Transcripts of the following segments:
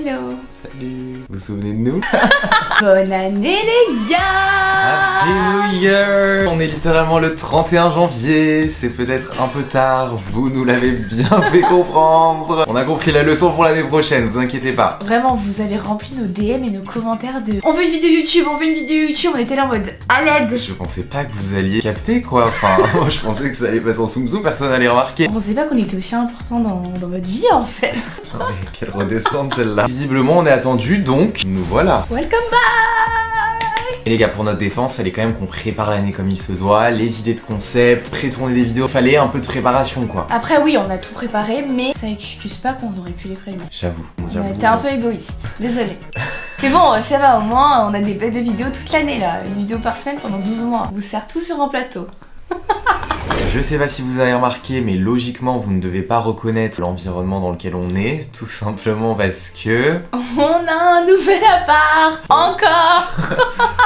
Hello. Salut. Vous vous souvenez de nous? Bonne année les gars. Happy New Year. On est littéralement le 31 janvier. C'est peut-être un peu tard. Vous nous l'avez bien fait comprendre. On a compris la leçon pour l'année prochaine, vous inquiétez pas. Vraiment, vous avez rempli nos DM et nos commentaires de on veut une vidéo YouTube, on veut une vidéo YouTube. On était là en mode à l'aide. Je pensais pas que vous alliez capter quoi. Enfin, moi je pensais que ça allait passer en zoom zoom, personne n'allait remarquer. On pensait pas qu'on était aussi important dans votre vie en fait. Oh, mais quelle redescente celle-là. Visiblement on est attendu, donc nous voilà. Welcome back. Et les gars, pour notre défense, fallait quand même qu'on prépare l'année comme il se doit, les idées de concept, pré-tourner des vidéos, fallait un peu de préparation quoi. Après oui, on a tout préparé, mais ça excuse pas qu'on aurait pu les prévenir. J'avoue. T'es un peu égoïste, désolé. Mais bon, ça va, au moins on a des belles vidéos toute l'année là, une vidéo par semaine pendant 12 mois. On vous sert tout sur un plateau. Je sais pas si vous avez remarqué, mais logiquement vous ne devez pas reconnaître l'environnement dans lequel on est, tout simplement parce que... On a un nouvel appart. Encore.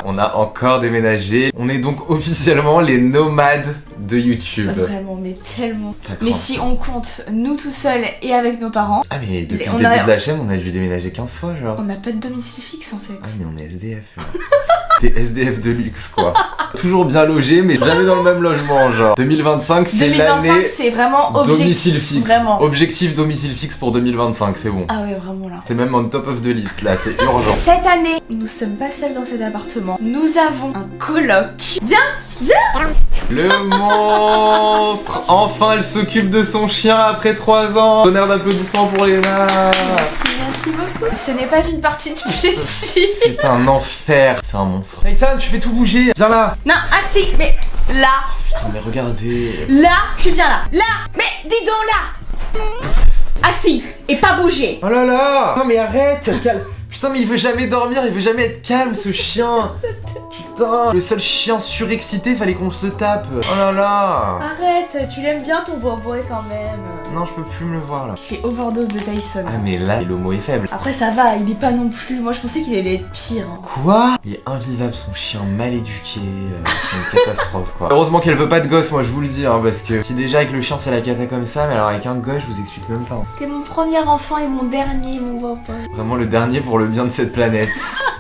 On a encore déménagé. On est donc officiellement les nomades de YouTube. Vraiment, mais tellement. Mais si on compte nous tout seuls et avec nos parents... Ah mais depuis le début de la chaîne, on a dû déménager 15 fois genre. On n'a pas de domicile fixe en fait. Ah mais on est SDF. Des SDF de luxe quoi. Toujours bien logé mais jamais dans le même logement genre. 2025 c'est l'année... 2025 c'est vraiment domicile fixe. Vraiment. Objectif domicile fixe pour 2025, c'est bon. Ah ouais vraiment là. C'est même on top of the list là, c'est urgent. Cette année, nous sommes pas seuls dans cet appartement. Nous avons un coloc. Viens. Le monstre. Enfin elle s'occupe de son chien après 3 ans. Tonnerre d'applaudissements pour Léna. Merci beaucoup. Ce n'est pas une partie de plaisir. C'est un enfer. C'est un monstre. Tyson, tu fais tout bouger. Viens là. Non, assis, mais là. Putain mais regardez. Là, tu viens là. Là. Mais dis donc là. Assis et pas bouger. Oh là là. Non mais arrête. Calme. Putain mais il veut jamais dormir, il veut jamais être calme ce chien. Putain, le seul chien surexcité, fallait qu'on se le tape. Oh là là. Arrête, tu l'aimes bien ton boy quand même. Non, je peux plus me le voir là. Il fait overdose de Tyson. Ah mais là, l'homo est faible. Après ça va, il est pas non plus. Moi je pensais qu'il allait être pire. Quoi? Il est invivable, son chien mal éduqué. C'est une catastrophe quoi. Heureusement qu'elle veut pas de gosse, moi je vous le dis, hein, parce que si déjà avec le chien c'est la cata comme ça, mais alors avec un gosse, je vous explique même pas. Hein. T'es mon premier enfant et mon dernier, mon boy. Vraiment le dernier pour le bien de cette planète.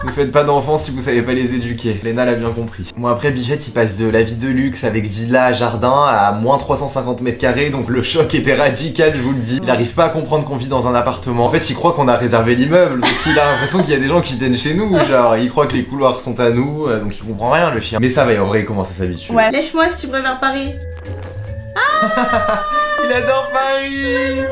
Ne faites pas d'enfants si vous savez pas les éduquer. Léna l'a bien compris. Bon après Bichette il passe de la vie de luxe avec villa, jardin à moins 350 mètres carrés, donc le choc était radical, je vous le dis. Il arrive pas à comprendre qu'on vit dans un appartement. En fait il croit qu'on a réservé l'immeuble, donc il a l'impression qu'il y a des gens qui viennent chez nous, genre il croit que les couloirs sont à nous, donc il comprend rien le chien. Mais ça va, en vrai il commence à s'habituer. Ouais, lèche-moi si tu préfères Paris. Il adore Paris.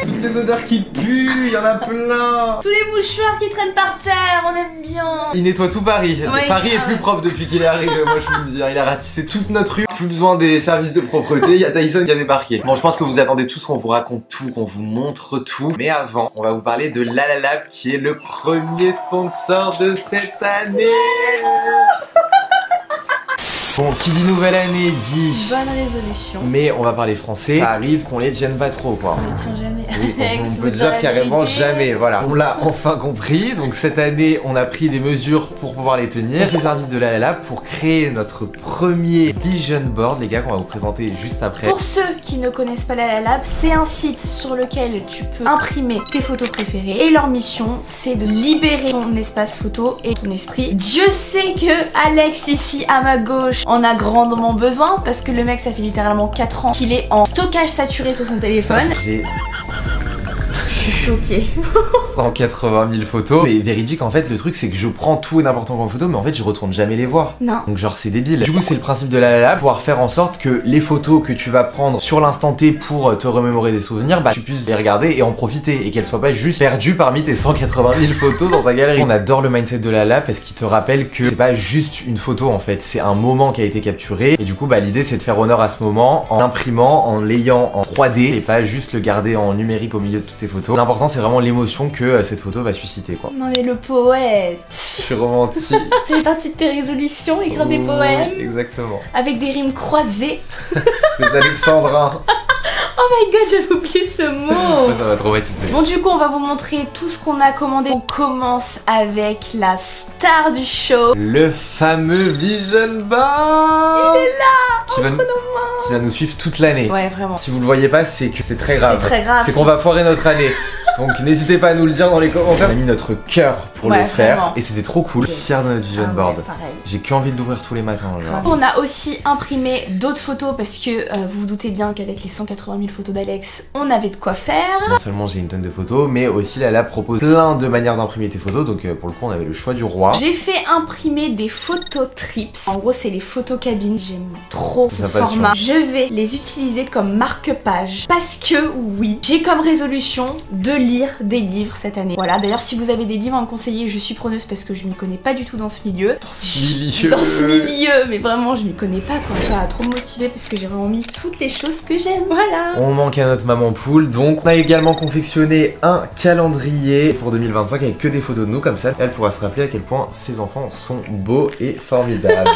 Toutes les odeurs qui puent, il y en a plein. Tous les mouchoirs qui traînent par terre, on aime bien. Il nettoie tout Paris. Ouais, Paris est plus propre depuis qu'il est arrivé, moi je vous le dis. Il a ratissé toute notre rue. Plus besoin des services de propreté, il y a Tyson qui a débarqué. Bon, je pense que vous attendez tous qu'on vous raconte tout, qu'on vous montre tout. Mais avant, on va vous parler de Lalalab qui est le premier sponsor de cette année. Bon, qui dit nouvelle année dit... Bonne résolution. Mais on va parler français, ça arrive qu'on les tienne pas trop quoi. On les tient jamais. Oui, on peut dire carrément jamais, voilà. On l'a enfin compris, donc cette année on a pris des mesures pour pouvoir les tenir. On s'est servi de Lalalab pour créer notre premier vision board, les gars, qu'on va vous présenter juste après. Pour ceux qui ne connaissent pas Lalalab, c'est un site sur lequel tu peux imprimer tes photos préférées. Et leur mission, c'est de libérer ton espace photo et ton esprit. Dieu sait que Alex ici à ma gauche en a grandement besoin parce que le mec ça fait littéralement 4 ans qu'il est en stockage saturé sur son téléphone. J'ai choquée. 180 000 photos. Mais véridique en fait, le truc c'est que je prends tout et n'importe quoi en photo, mais en fait je retourne jamais les voir. Non. Donc genre c'est débile. Du coup c'est le principe de Lalalab, pouvoir faire en sorte que les photos que tu vas prendre sur l'instant T pour te remémorer des souvenirs, bah tu puisses les regarder et en profiter et qu'elles soient pas juste perdues parmi tes 180 000 photos dans ta galerie. On adore le mindset de Lalalab parce qu'il te rappelle que c'est pas juste une photo en fait, c'est un moment qui a été capturé et du coup bah l'idée c'est de faire honneur à ce moment en l'imprimant, en l'ayant en 3D et pas juste le garder en numérique au milieu de toutes tes photos. L'important c'est vraiment l'émotion que cette photo va susciter quoi. Non mais le poète. Je suis romantique. Ça fait partie de tes résolutions, écrire des poèmes. Exactement. Avec des rimes croisées. Les alexandrins. Oh my god, j'avais oublié ce mot. Ça va traumatiser. Bon du coup on va vous montrer tout ce qu'on a commandé. On commence avec la star du show. Le fameux Vision Board. Il est là, qui va, entre nos mains. Qui va nous suivre toute l'année. Ouais vraiment. Si vous le voyez pas, c'est que c'est très grave. C'est très grave. C'est qu'on va foirer notre année. Donc n'hésitez pas à nous le dire dans les commentaires. On a mis notre cœur pour le faire vraiment. et c'était trop cool. Fier de notre vision board. Pareil. J'ai qu'envie de l'ouvrir tous les matins. Genre. On a aussi imprimé d'autres photos parce que vous vous doutez bien qu'avec les 180 000 photos d'Alex, on avait de quoi faire. Non seulement j'ai une tonne de photos, mais aussi Lala propose plein de manières d'imprimer tes photos. Donc pour le coup, on avait le choix du roi. J'ai fait imprimer des photos trips. En gros, c'est les photos cabines. J'aime trop ce format. Je vais les utiliser comme marque-page parce que oui, j'ai comme résolution de lire des livres cette année. Voilà, d'ailleurs, si vous avez des livres à me conseiller, je suis preneuse parce que je m'y connais pas du tout dans ce milieu. Dans ce milieu, mais vraiment, je m'y connais pas quoi. Ça a trop motivé parce que j'ai vraiment mis toutes les choses que j'aime. Voilà. On manque à notre maman poule, donc on a également confectionné un calendrier pour 2025 avec que des photos de nous, comme ça elle pourra se rappeler à quel point ses enfants sont beaux et formidables.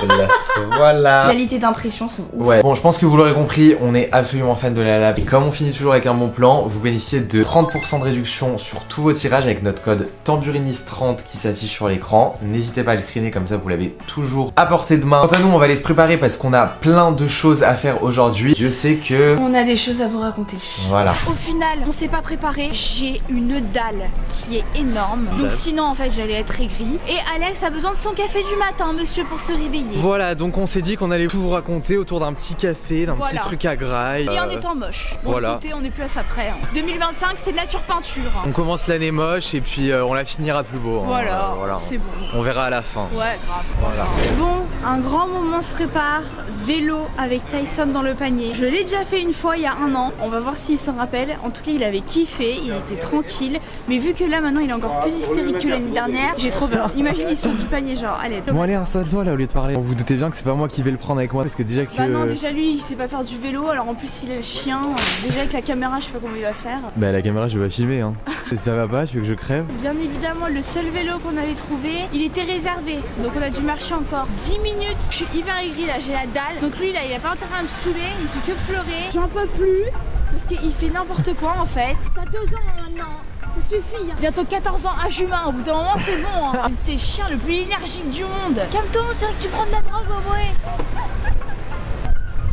Voilà. Qualité d'impression sont ouf. Ouais, bon je pense que vous l'aurez compris, on est absolument fan de Lala. Et comme on finit toujours avec un bon plan, vous bénéficiez de 30% de réduction sur tous vos tirages avec notre code Tamburiniste30 qui s'affiche sur l'écran. N'hésitez pas à le screener, comme ça vous l'avez toujours à portée de main. Quant à nous, on va aller se préparer parce qu'on a plein de choses à faire aujourd'hui. Je sais que... on a des choses à vous raconter. Voilà. Au final, on s'est pas préparé. J'ai une dalle qui est énorme. Donc sinon, en fait, j'allais être aigrie. Et Alex a besoin de son café du matin, monsieur, pour se réveiller. Voilà, donc on s'est dit qu'on allait tout vous raconter autour d'un petit café, d'un petit truc à graille. Et en étant moche. Bon, voilà. Écoutez, on n'est plus à ça près. 2025, c'est nature peinture. On commence l'année moche et puis on la finira plus beau. Voilà, voilà. c'est bon. On verra à la fin. Ouais, grave. Voilà. Bon, un grand moment se prépare. Vélo avec Tyson dans le panier. Je l'ai déjà fait une fois il y a 1 an. On va voir s'il s'en rappelle. En tout cas, il avait kiffé, il était tranquille. Mais vu que là maintenant il est encore plus hystérique que l'année dernière, j'ai trop peur. Imagine, il sort du panier, genre, allez. Bon, allez, installe-toi là au lieu de parler. Vous doutez bien que c'est pas moi qui vais le prendre avec moi parce que déjà que. Bah non, déjà lui il sait pas faire du vélo. Alors en plus, il est le chien. Déjà avec la caméra, je sais pas comment il va faire. Bah, la caméra, je vais pas filmer, hein. Si ça va pas, tu veux que je crève? Bien évidemment, le seul vélo qu'on avait trouvé, il était réservé. Donc on a dû marcher encore 10 minutes. Je suis hyper aigrie là, j'ai la dalle. Donc lui là, il a pas intérêt à me saouler, il fait que pleurer. J'en peux plus parce qu'il fait n'importe quoi en fait. T'as 2 ans maintenant, ça suffit. Hein. Bientôt 14 ans, âge humain. Au bout d'un moment, c'est bon. Hein. T'es chien le plus énergique du monde. Calme-toi, on dirait que tu prends de la drogue au bruit.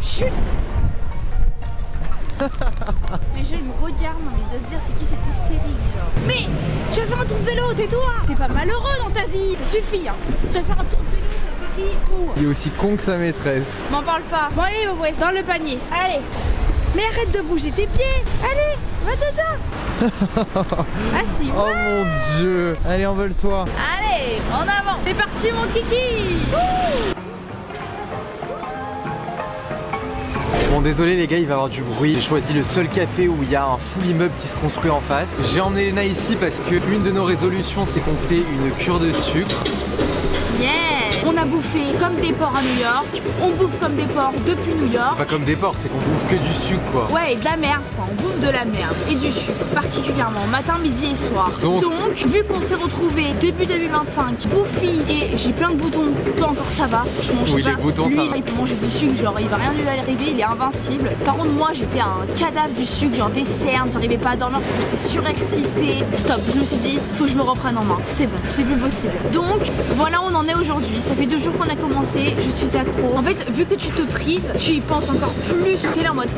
Chut. Les gens ils me regardent, non, mais ils doivent se dire c'est qui cette hystérique genre. Mais tu vas faire un tour de vélo, tais-toi. T'es pas malheureux dans ta vie, ça suffit hein. Tu vas faire un tour de vélo, t'as Paris et tout. Il est aussi con que sa maîtresse. M'en parle pas. Bon allez ouais, dans le panier, allez. Mais arrête de bouger tes pieds. Allez, va dedans. Ah si, ouais. Oh mon dieu. Allez, envole-toi. Allez, en avant. C'est parti mon kiki. Bon, désolé les gars, il va y avoir du bruit. J'ai choisi le seul café où il y a un full immeuble qui se construit en face. J'ai emmené Léna ici parce que une de nos résolutions, c'est qu'on fait une cure de sucre. Yeah. On a bouffé comme des porcs à New York. On bouffe comme des porcs depuis New York. Pas comme des porcs, c'est qu'on bouffe que du sucre quoi. Ouais, et de la merde quoi. On bouffe de la merde. Et du sucre, particulièrement matin, midi et soir. Donc vu qu'on s'est retrouvés début 2025, bouffi et j'ai plein de boutons, toi encore ça va. Je mange oui, pas. les boutons Lui, ça va. il peut manger du sucre, genre il va rien lui arriver, il est invincible. Par contre, moi j'étais un cadavre du sucre, genre des cernes, j'arrivais pas à dormir parce que j'étais surexcitée. Stop, je me suis dit, faut que je me reprenne en main. C'est bon, c'est plus possible. Donc voilà où on en est aujourd'hui. Ça fait 2 jours qu'on a commencé, je suis accro. En fait, vu que tu te prives, tu y penses encore plus. C'est là en mode.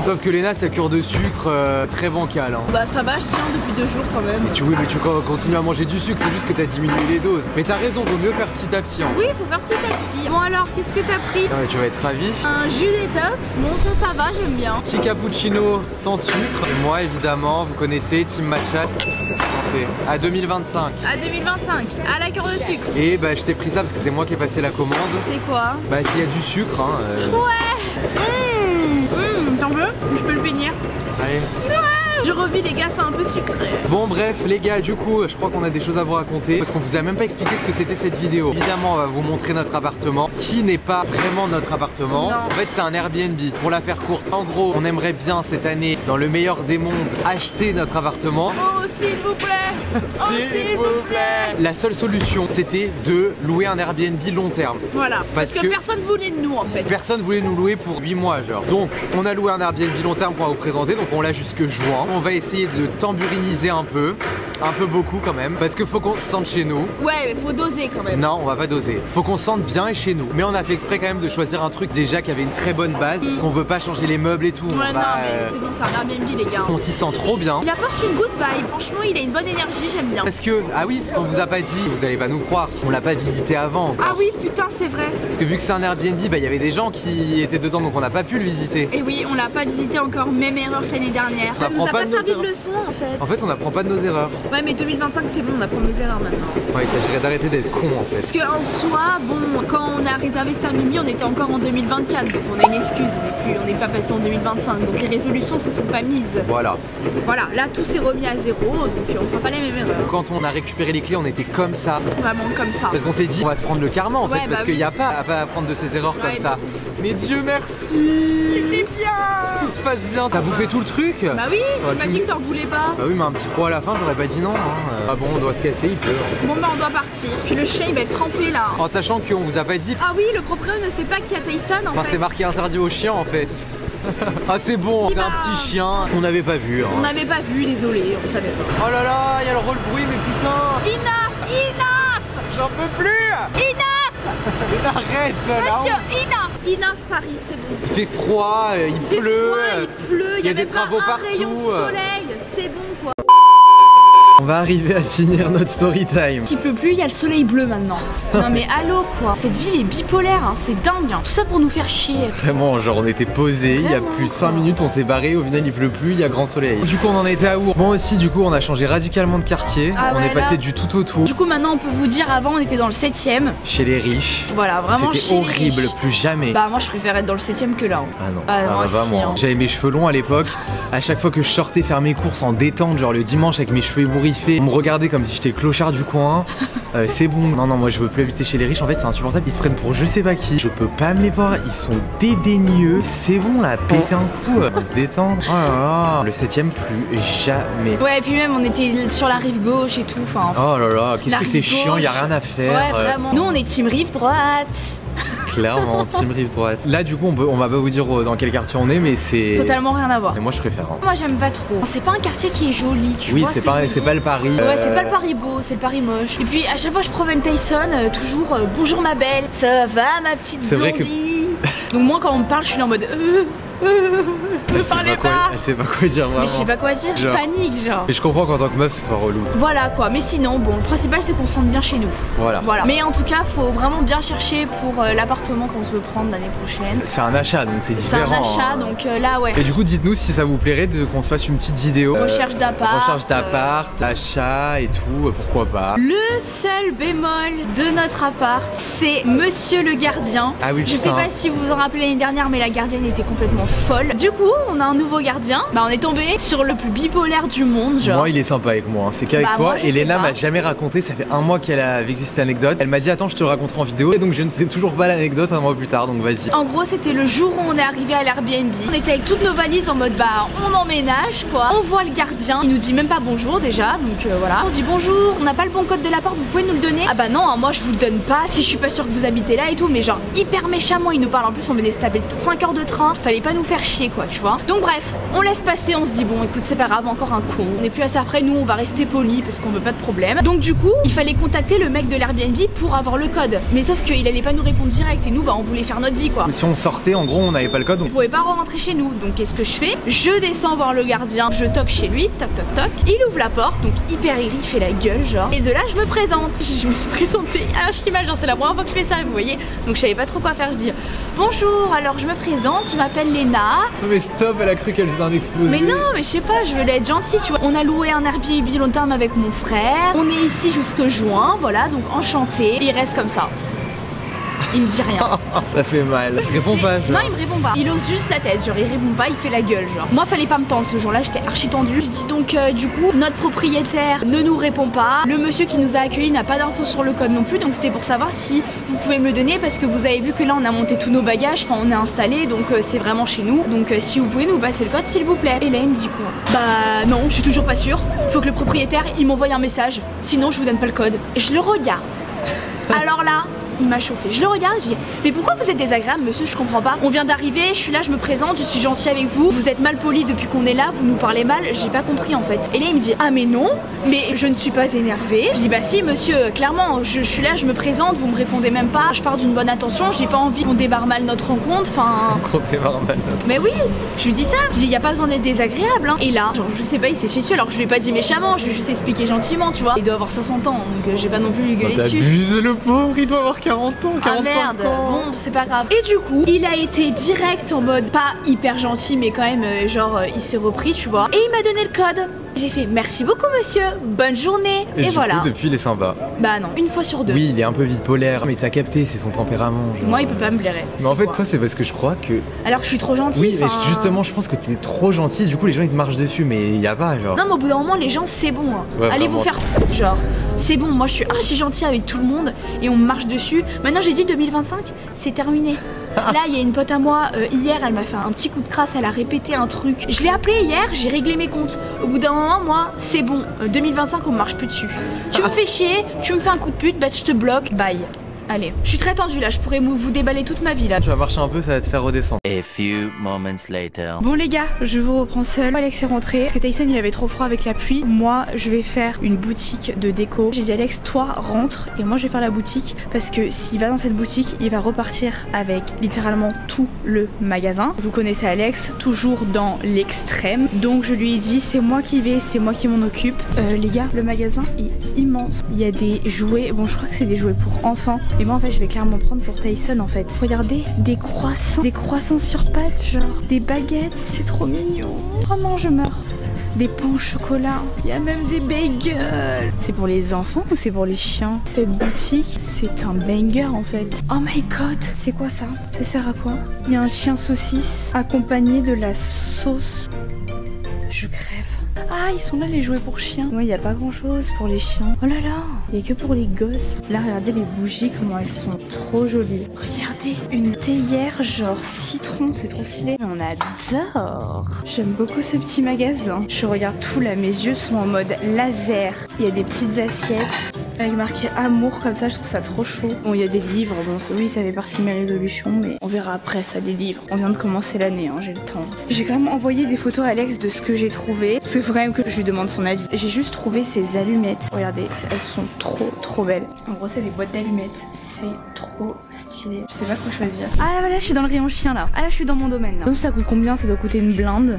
Sauf que Léna, sa cure de sucre, très bancale. Hein. Bah ça va, je tiens depuis 2 jours quand même. Oui, mais tu continues à manger du sucre, c'est juste que t'as diminué les doses. Mais t'as raison, vaut mieux faire petit à petit. Hein. Oui, faut faire petit à petit. Bon alors, qu'est-ce que t'as pris? Non, mais tu vas être ravi. Un jus détox. Bon, ça va, j'aime bien. Petit cappuccino sans sucre. Et moi, évidemment, vous connaissez, Team Matcha. Santé. À 2025. À 2025, à la cure de sucre. Et bah, je t'ai pris ça parce que c'est moi qui ai passé la commande. C'est quoi? Bah, s'il y a du sucre, hein. Ouais. T'en veux? Je peux le finir. Allez. Je revis les gars, c'est un peu sucré. Bon bref les gars, du coup je crois qu'on a des choses à vous raconter parce qu'on vous a même pas expliqué ce que c'était cette vidéo. Évidemment on va vous montrer notre appartement qui n'est pas vraiment notre appartement. Non. En fait c'est un Airbnb. Pour la faire courte, en gros on aimerait bien cette année dans le meilleur des mondes acheter notre appartement. Oh s'il vous plaît. Oh, s'il vous plaît. La seule solution, c'était de louer un Airbnb long terme. Voilà, parce que personne voulait de nous en fait. Personne voulait nous louer pour 8 mois genre. Donc on a loué un Airbnb long terme qu'on va vous présenter, donc on l'a jusque juin. On va essayer de le tambouriniser un peu beaucoup quand même, parce que faut qu'on se sente chez nous. Ouais, mais faut doser quand même. Non, on va pas doser. Faut qu'on se sente bien et chez nous. Mais on a fait exprès quand même de choisir un truc déjà qui avait une très bonne base, parce qu'on veut pas changer les meubles et tout. Ouais, non, mais c'est bon, c'est un Airbnb les gars. On s'y sent trop bien. Il apporte une good vibe, franchement il a une bonne énergie, j'aime bien. Parce que, ah oui, ce qu'on vous a pas dit, vous allez pas nous croire, on l'a pas visité avant encore. Ah oui, putain, c'est vrai. Parce que vu que c'est un Airbnb, bah il y avait des gens qui étaient dedans, donc on n'a pas pu le visiter. Et oui, on l'a pas visité encore, même erreur que l'année dernière. Ça nous a pas servi de leçon en fait. En fait, on n'apprend pas de nos erreurs. Ouais, mais 2025 c'est bon, on apprend nos erreurs maintenant. Ouais, il s'agirait d'arrêter d'être con en fait. Parce que en soi, bon, quand on a réservé cet Airbnb, on était encore en 2024, donc on a une excuse, on n'est pas passé en 2025, donc les résolutions se sont pas mises. Voilà. Voilà, là tout s'est remis à zéro, donc on fera pas les mêmes erreurs. Quand on a récupéré les clés, on était comme ça. Vraiment comme ça. Parce qu'on s'est dit, on va se prendre le karma en fait, parce qu'il n'y a pas à apprendre de ses erreurs comme ça. Mais Dieu merci. C'était bien. Tout se passe bien. T'as bouffé tout le truc? Bah oui, tu m'as dit que t'en voulais pas. Bah oui, mais un petit croc à la fin, j'aurais pas dit non. Ah bon, on doit se casser, il pleut. Bon bah on doit partir. Puis le chien il va être trempé là. En sachant qu'on vous a pas dit. Ah oui, le propriétaire ne sait pas qu'il y a Tyson en fait. C'est marqué interdit aux chiens en fait. Ah c'est bon, c'est un petit chien. On n'avait pas vu. On n'avait pas vu, désolé, on savait pas. Oh là là, il y a le roll bruit, mais putain. Enough. J'en peux plus. Arrête là. Monsieur, enough Paris, c'est bon. Il fait froid, il pleut. Il y a des travaux partout. Rayon de soleil, c'est bon quoi. On va arriver à finir notre story time. Il pleut plus, il y a le soleil bleu maintenant. Non mais allô quoi. Cette ville est bipolaire, hein, c'est dingue. Hein. Tout ça pour nous faire chier. Vraiment, genre on était posé, il y a plus de 5 minutes, on s'est barré, au final il pleut plus, il y a grand soleil. Du coup on en était à où? Moi aussi du coup on a changé radicalement de quartier. On est passé du tout au tout. Du coup maintenant on peut vous dire, avant on était dans le 7ème. Chez les riches. Voilà, vraiment c'était horrible, plus jamais. Bah moi je préfère être dans le 7ème que là. Ah non, moi vraiment. Hein. J'avais mes cheveux longs à l'époque. À chaque fois que je sortais faire mes courses en détente, genre le dimanche avec mes cheveux ébouriffés, on me regardait comme si j'étais clochard du coin. C'est bon. Non, moi je veux plus habiter chez les riches. En fait, c'est insupportable. Ils se prennent pour je sais pas qui. Je peux pas me les voir. Ils sont dédaigneux. C'est bon là, péter un coup. On va se détendre. Oh là là. Le 7ème, plus jamais. Ouais, et puis même, on était sur la rive gauche et tout. Enfin. Oh là là, qu'est-ce que c'est chiant. Y a rien à faire. Ouais, vraiment. Nous, on est team rive droite. Clairement, team rive droite. Là du coup on va pas vous dire dans quel quartier on est, mais c'est totalement rien à voir. Et moi je préfère. Hein. Moi j'aime pas trop. C'est pas un quartier qui est joli, tu vois. Oui, c'est pas le Paris. Ouais, c'est pas le Paris beau, c'est le Paris moche. Et puis à chaque fois je promène Tyson, toujours bonjour ma belle, ça va ma petite blondie. Vrai que... Donc moi quand on me parle, je suis là en mode elle sait pas quoi dire vraiment. Mais je sais pas quoi dire, je panique genre. Et je comprends qu'en tant que meuf ce soit relou. Voilà quoi, mais sinon bon, le principal c'est qu'on se sente bien chez nous. Voilà. Mais en tout cas faut vraiment bien chercher pour l'appartement qu'on se veut prendre l'année prochaine. C'est un achat donc c'est différent. C'est un achat donc là ouais. Et du coup dites-nous si ça vous plairait qu'on se fasse une petite vidéo. Recherche d'appart, achat et tout, pourquoi pas. Le seul bémol de notre appart, c'est monsieur le gardien. Ah oui, je sais pas si vous vous en rappelez l'année dernière, mais la gardienne était complètement folle. Du coup, on a un nouveau gardien. Bah, on est tombé sur le plus bipolaire du monde. Genre. Moi, il est sympa avec moi. Hein. C'est qu'avec toi. Et Léna m'a jamais raconté. Ça fait un mois qu'elle a vécu cette anecdote. Elle m'a dit attends, je te le raconterai en vidéo. Et donc, je ne sais toujours pas l'anecdote un mois plus tard. Donc, vas-y. En gros, c'était le jour où on est arrivé à l'Airbnb. On était avec toutes nos valises en mode bah, on emménage quoi. On voit le gardien. Il nous dit même pas bonjour déjà. Donc voilà. On dit bonjour. On n'a pas le bon code de la porte. Vous pouvez nous le donner? Ah bah non, hein, moi je vous le donne pas. Si je suis pas sûre que vous habitez là et tout. Mais genre hyper méchamment. Il nous parle. En plus, on venait se taper toutes 5 heures de train. Fallait pas nous faire chier quoi, tu vois. Donc bref, on laisse passer, on se dit bon écoute c'est pas grave, encore un con. On est plus assez après, nous on va rester poli parce qu'on veut pas de problème. Donc du coup, il fallait contacter le mec de l'Airbnb pour avoir le code. Mais sauf qu'il allait pas nous répondre direct et nous bah on voulait faire notre vie quoi. Si on sortait, en gros on n'avait pas le code. On pouvait pas rentrer chez nous. Donc qu'est-ce que je fais? Je descends voir le gardien, je toque chez lui, toc toc toc. Il ouvre la porte, donc hyper aigri, il fait la gueule genre. Et de là je me présente. Je me suis présentée à un chimage, genre c'est la première fois que je fais ça, vous voyez. Donc je savais pas trop quoi faire, je dis bonjour, alors je me présente, je m'appelle Léna. Non mais stop, elle a cru qu'elle faisait un exposé. Mais non, mais je sais pas, je voulais être gentille, tu vois. On a loué un Airbnb long terme avec mon frère. On est ici jusque juin, voilà, donc enchanté. Il reste comme ça. Il me dit rien. Ça fait mal. Il répond pas. Non, il me répond pas. Il ose juste la tête, genre il répond pas, il fait la gueule genre. Moi fallait pas me tendre ce jour-là, j'étais archi tendue. Je dis donc du coup notre propriétaire ne nous répond pas. Le monsieur qui nous a accueillis n'a pas d'infos sur le code non plus, donc c'était pour savoir si vous pouvez me le donner parce que vous avez vu que là on a monté tous nos bagages, enfin on est installé, donc c'est vraiment chez nous. Donc si vous pouvez nous passer le code s'il vous plaît. Et là il me dit quoi? Bah non, je suis toujours pas sûre. Faut que le propriétaire il m'envoie un message, sinon je vous donne pas le code. Et je le regarde. Alors là, il m'a chauffé. Je le regarde, je dis mais pourquoi vous êtes désagréable monsieur, je comprends pas. On vient d'arriver, je suis là, je me présente, je suis gentille avec vous. Vous êtes mal poli depuis qu'on est là, vous nous parlez mal, j'ai pas compris en fait. Et là il me dit ah mais non, mais je ne suis pas énervée. Je dis bah si monsieur, clairement, je suis là, je me présente, vous me répondez même pas. Je pars d'une bonne intention, j'ai pas envie qu'on débarre mal notre rencontre, enfin... Qu'on débarre mal notre... Mais oui, je lui dis ça, je dis y a pas besoin d'être désagréable hein. Et là, genre je sais pas, il s'est chié dessus alors que je lui ai pas dit méchamment, je lui ai juste expliqué gentiment, tu vois. Il doit avoir 60 ans, donc j'ai pas non plus lui gueuler dessus. T'abuses le pauvre, il doit avoir 40 ans, 45 merde, ans. bon c'est pas grave. Et du coup il a été direct en mode pas hyper gentil mais quand même genre il s'est repris tu vois. Et il m'a donné le code. J'ai fait merci beaucoup monsieur, bonne journée. Et voilà. Coup, depuis il est sympa. Bah non, une fois sur deux. Oui il est un peu bipolaire mais t'as capté c'est son tempérament genre. Moi il peut pas me blairer. Mais en fait toi c'est parce que je crois que... Alors que je suis trop gentille. Oui mais justement je pense que t'es trop gentil, du coup les gens ils te marchent dessus mais il y a pas genre. Non mais au bout d'un moment les gens c'est bon hein. Ouais, allez vraiment. vous faire genre. C'est bon, moi je suis archi gentille avec tout le monde et on me marche dessus. Maintenant j'ai dit 2025, c'est terminé. Là il y a une pote à moi, hier elle m'a fait un petit coup de crasse, elle a répété un truc. Je l'ai appelé hier, j'ai réglé mes comptes. Au bout d'un moment moi c'est bon, 2025 on me marche plus dessus. Tu me fais chier, tu me fais un coup de pute, bah je te bloque, bye. Allez, je suis très tendue là, je pourrais vous déballer toute ma vie là. Tu vas marcher un peu, ça va te faire redescendre. A few moments later. Bon les gars, je vous reprends seule. Alex est rentré parce que Tyson il avait trop froid avec la pluie. Moi je vais faire une boutique de déco. J'ai dit Alex toi rentre et moi je vais faire la boutique parce que s'il va dans cette boutique il va repartir avec littéralement tout le magasin. Vous connaissez Alex, toujours dans l'extrême. Donc je lui ai dit c'est moi qui vais, c'est moi qui m'en occupe. Les gars, le magasin est immense. Il y a des jouets, bon je crois que c'est des jouets pour enfants. Et moi en fait je vais clairement prendre pour Tyson en fait. Regardez, des croissants sur pâte, genre des baguettes, c'est trop mignon. Oh non je meurs. Des pains au chocolat, il y a même des bagels. C'est pour les enfants ou c'est pour les chiens? Cette boutique c'est un banger en fait. Oh my god, c'est quoi ça? Ça sert à quoi? Il y a un chien saucisse accompagné de la sauce. Je crève. Ah ils sont là les jouets pour chiens. Ouais il n'y a pas grand chose pour les chiens. Oh là là, il n'y a que pour les gosses. Là regardez les bougies comment elles sont trop jolies. Regardez une théière genre citron, c'est trop stylé. On adore. J'aime beaucoup ce petit magasin. Je regarde tout là, mes yeux sont en mode laser. Il y a des petites assiettes avec marqué amour comme ça, je trouve ça trop chaud. Bon il y a des livres, bon oui ça fait partie de mes résolutions mais on verra après ça les livres. On vient de commencer l'année, hein, j'ai le temps. J'ai quand même envoyé des photos à Alex de ce que j'ai trouvé. Parce qu'il faut quand même que je lui demande son avis. J'ai juste trouvé ces allumettes. Regardez, elles sont trop belles. En gros c'est des boîtes d'allumettes. C'est trop stylé. Je sais pas quoi choisir. Ah là je suis dans le rayon chien là. Ah là je suis dans mon domaine là. Donc ça coûte combien? Ça doit coûter une blinde.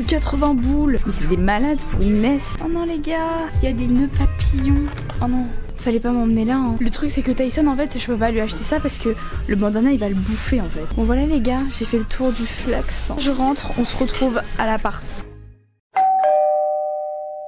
80 boules. Mais c'est des malades pour une laisse. Oh non les gars, il y a des nœuds papillons. Oh non. Fallait pas m'emmener là hein. Le truc c'est que Tyson en fait je peux pas lui acheter ça parce que le bandana il va le bouffer en fait. Bon voilà les gars, j'ai fait le tour du flex. Je rentre, on se retrouve à l'appart.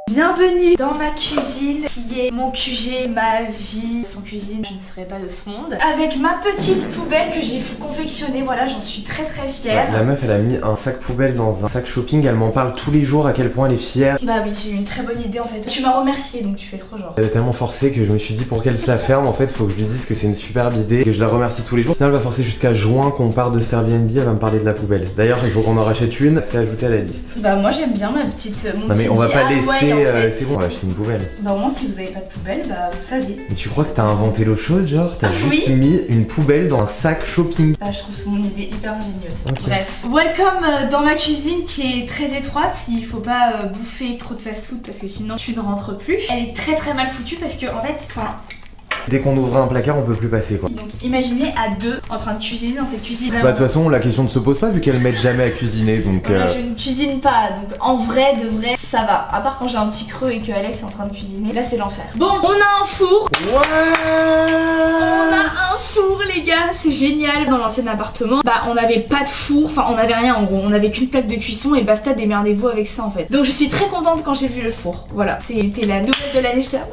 Bienvenue dans ma cuisine qui est mon QG, ma vie. Sans cuisine, je ne serais pas de ce monde. Avec ma petite poubelle que j'ai confectionnée, voilà, j'en suis très fière. La meuf elle a mis un sac poubelle dans un sac shopping, elle m'en parle tous les jours à quel point elle est fière. Bah oui, j'ai eu une très bonne idée en fait. Tu m'as remercié donc tu fais trop genre. Elle est tellement forcée que je me suis dit pour qu'elle se la ferme en fait faut que je lui dise que c'est une superbe idée, que je la remercie tous les jours. Sinon elle va forcer jusqu'à juin qu'on parte de cet Airbnb, elle va me parler de la poubelle. D'ailleurs il faut qu'on en rachète une, c'est ajouté à la liste. Bah moi j'aime bien ma petite... non mais on va pas laisser... c'est bon, on va acheter une poubelle. Bah au moins si vous avez pas de poubelle, bah vous savez. Mais tu crois que t'as inventé l'eau chaude genre? T'as juste mis une poubelle dans un sac shopping. Bah je trouve que mon idée hyper ingénieuse. Okay. Bref. Welcome dans ma cuisine qui est très étroite. Il faut pas bouffer trop de fast food parce que sinon tu ne rentres plus. Elle est très mal foutue parce que en fait, dès qu'on ouvre un placard on peut plus passer quoi. Donc imaginez à deux en train de cuisiner dans cette cuisine. Bah de toute façon la question ne se pose pas vu qu'elle m'aide jamais à cuisiner donc... Voilà, je ne cuisine pas donc en vrai de vrai ça va. À part quand j'ai un petit creux et que Alex est en train de cuisiner, là c'est l'enfer. Bon on a un four. Ouais. On a un four les gars, c'est génial. Dans l'ancien appartement, bah on n'avait pas de four, enfin on n'avait rien en gros. On avait qu'une plaque de cuisson et basta, démerdez-vous avec ça en fait. Donc je suis très contente quand j'ai vu le four. Voilà, c'était la nouvelle de l'année, j'étais là.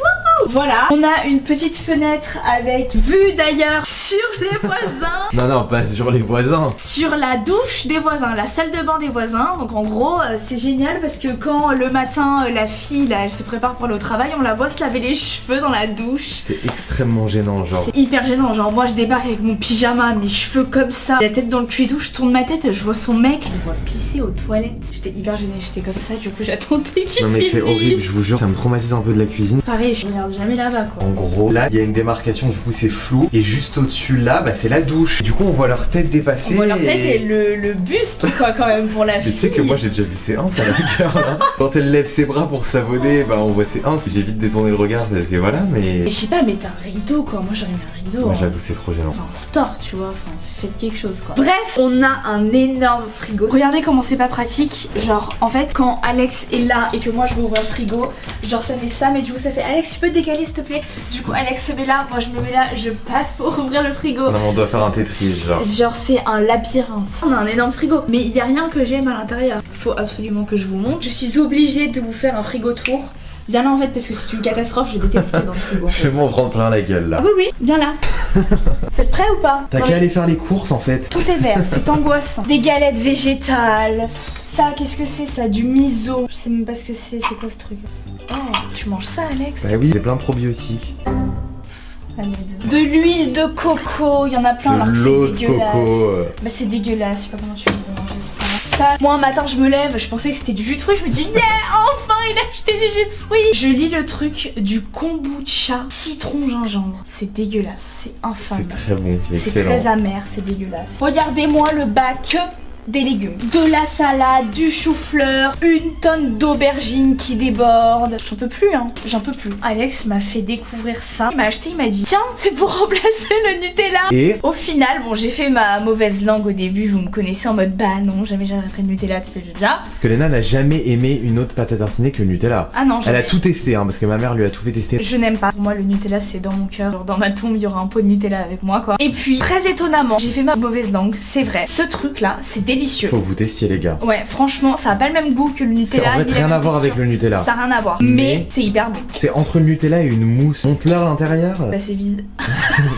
Voilà, on a une petite fenêtre avec vue d'ailleurs sur les voisins. Non, pas sur les voisins. Sur la douche des voisins, la salle de bain des voisins. Donc en gros, c'est génial parce que quand le matin, la fille, là, elle se prépare pour aller au travail, on la voit se laver les cheveux dans la douche. C'est extrêmement gênant, genre. C'est hyper gênant, genre moi je débarque avec mon pyjama, mes cheveux comme ça, la tête dans le cul et tout, je tourne ma tête, je vois son mec, je le vois pisser aux toilettes. J'étais hyper gênée, j'étais comme ça, du coup j'attendais qu'il Non mais c'est finisse. horrible, je vous jure, ça me traumatise un peu de la cuisine. Pareil, je regarde jamais là-bas quoi. En gros, là, il y a une démarcation, du coup c'est flou. Et juste au-dessus là, bah c'est la douche. Du coup on voit leur tête dépasser. On voit leur tête et le buste quoi quand même pour la fille. Mais tu sais que moi j'ai déjà vu ses 1 à la rigueur là. Quand elle lève ses bras pour s'abonner, bah on voit ses 1. J'évite de détourner le regard parce que voilà, mais... Et je sais pas, mais t'as un rideau quoi, moi j'aurais mis un rideau. Moi hein. j'avoue c'est trop gênant. Enfin un store tu vois, enfin faites quelque chose quoi. Bref, on a un énorme frigo. Regardez comment c'est pas pratique. Genre en fait quand Alex est là et que moi je vais ouvrir le frigo, genre ça fait ça mais du coup ça fait Alex tu peux te décaler s'il te plaît. Du coup Alex se met là, moi je me mets là, je passe pour ouvrir le frigo. Non, on doit faire un Tetris genre. Genre c'est un labyrinthe. On a un énorme frigo mais il y a rien que j'aime à l'intérieur. Faut absolument que je vous montre. Je suis obligée de vous faire un frigo tour. Viens là en fait parce que c'est une catastrophe, je déteste ce qu'il y a dans le frigo. Je vais m'en prendre plein la gueule là. Ah oui, viens là. Vous êtes prêts ou pas? T'as qu'à aller faire les courses en fait. Tout est vert, c'est angoissant. Des galettes végétales. Ça, qu'est-ce que c'est ça? Du miso. Je sais même pas ce que c'est quoi ce truc? Oh, tu manges ça Alex? Bah oui, c'est plein de probiotiques. De l'huile de coco, il y en a plein alors que l'eau c'est de dégueulasse. coco. Bah c'est dégueulasse, je sais pas comment tu peux manger ça. Ça, moi un matin je me lève, je pensais que c'était du jus de fruits, je me dis yeah, enfin il a acheté du jus de fruits. Je lis le truc du kombucha citron gingembre, c'est dégueulasse, c'est infâme. C'est très bon, c'est C'est excellent. très amer, c'est dégueulasse. Regardez-moi le bac des légumes, de la salade, du chou-fleur, une tonne d'aubergines qui déborde. J'en peux plus hein, j'en peux plus. Alex m'a fait découvrir ça. Il m'a acheté, il m'a dit tiens c'est pour remplacer le Nutella. Et Au final, bon j'ai fait ma mauvaise langue au début, vous me connaissez en mode bah non jamais j'arrêterai le Nutella déjà. parce que Léna n'a jamais aimé une autre pâte à tartiner que le Nutella. Ah non, Elle jamais. a tout testé hein, parce que ma mère lui a tout fait tester. Je n'aime pas. Pour moi, le Nutella, c'est dans mon cœur. Genre, dans ma tombe, il y aura un pot de Nutella avec moi, quoi. Et puis, très étonnamment, j'ai fait ma mauvaise langue, c'est vrai. Ce truc-là, c'est délicieux. Faut que vous testiez les gars. Ouais, franchement, ça a pas le même goût que le C'est Nutella. en fait ni la rien même à voir avec texture. le Nutella. Ça a rien à voir. Mais Mais c'est hyper bon. C'est entre le Nutella et une mousse. Monte-leur à l'intérieur. Bah, c'est vide.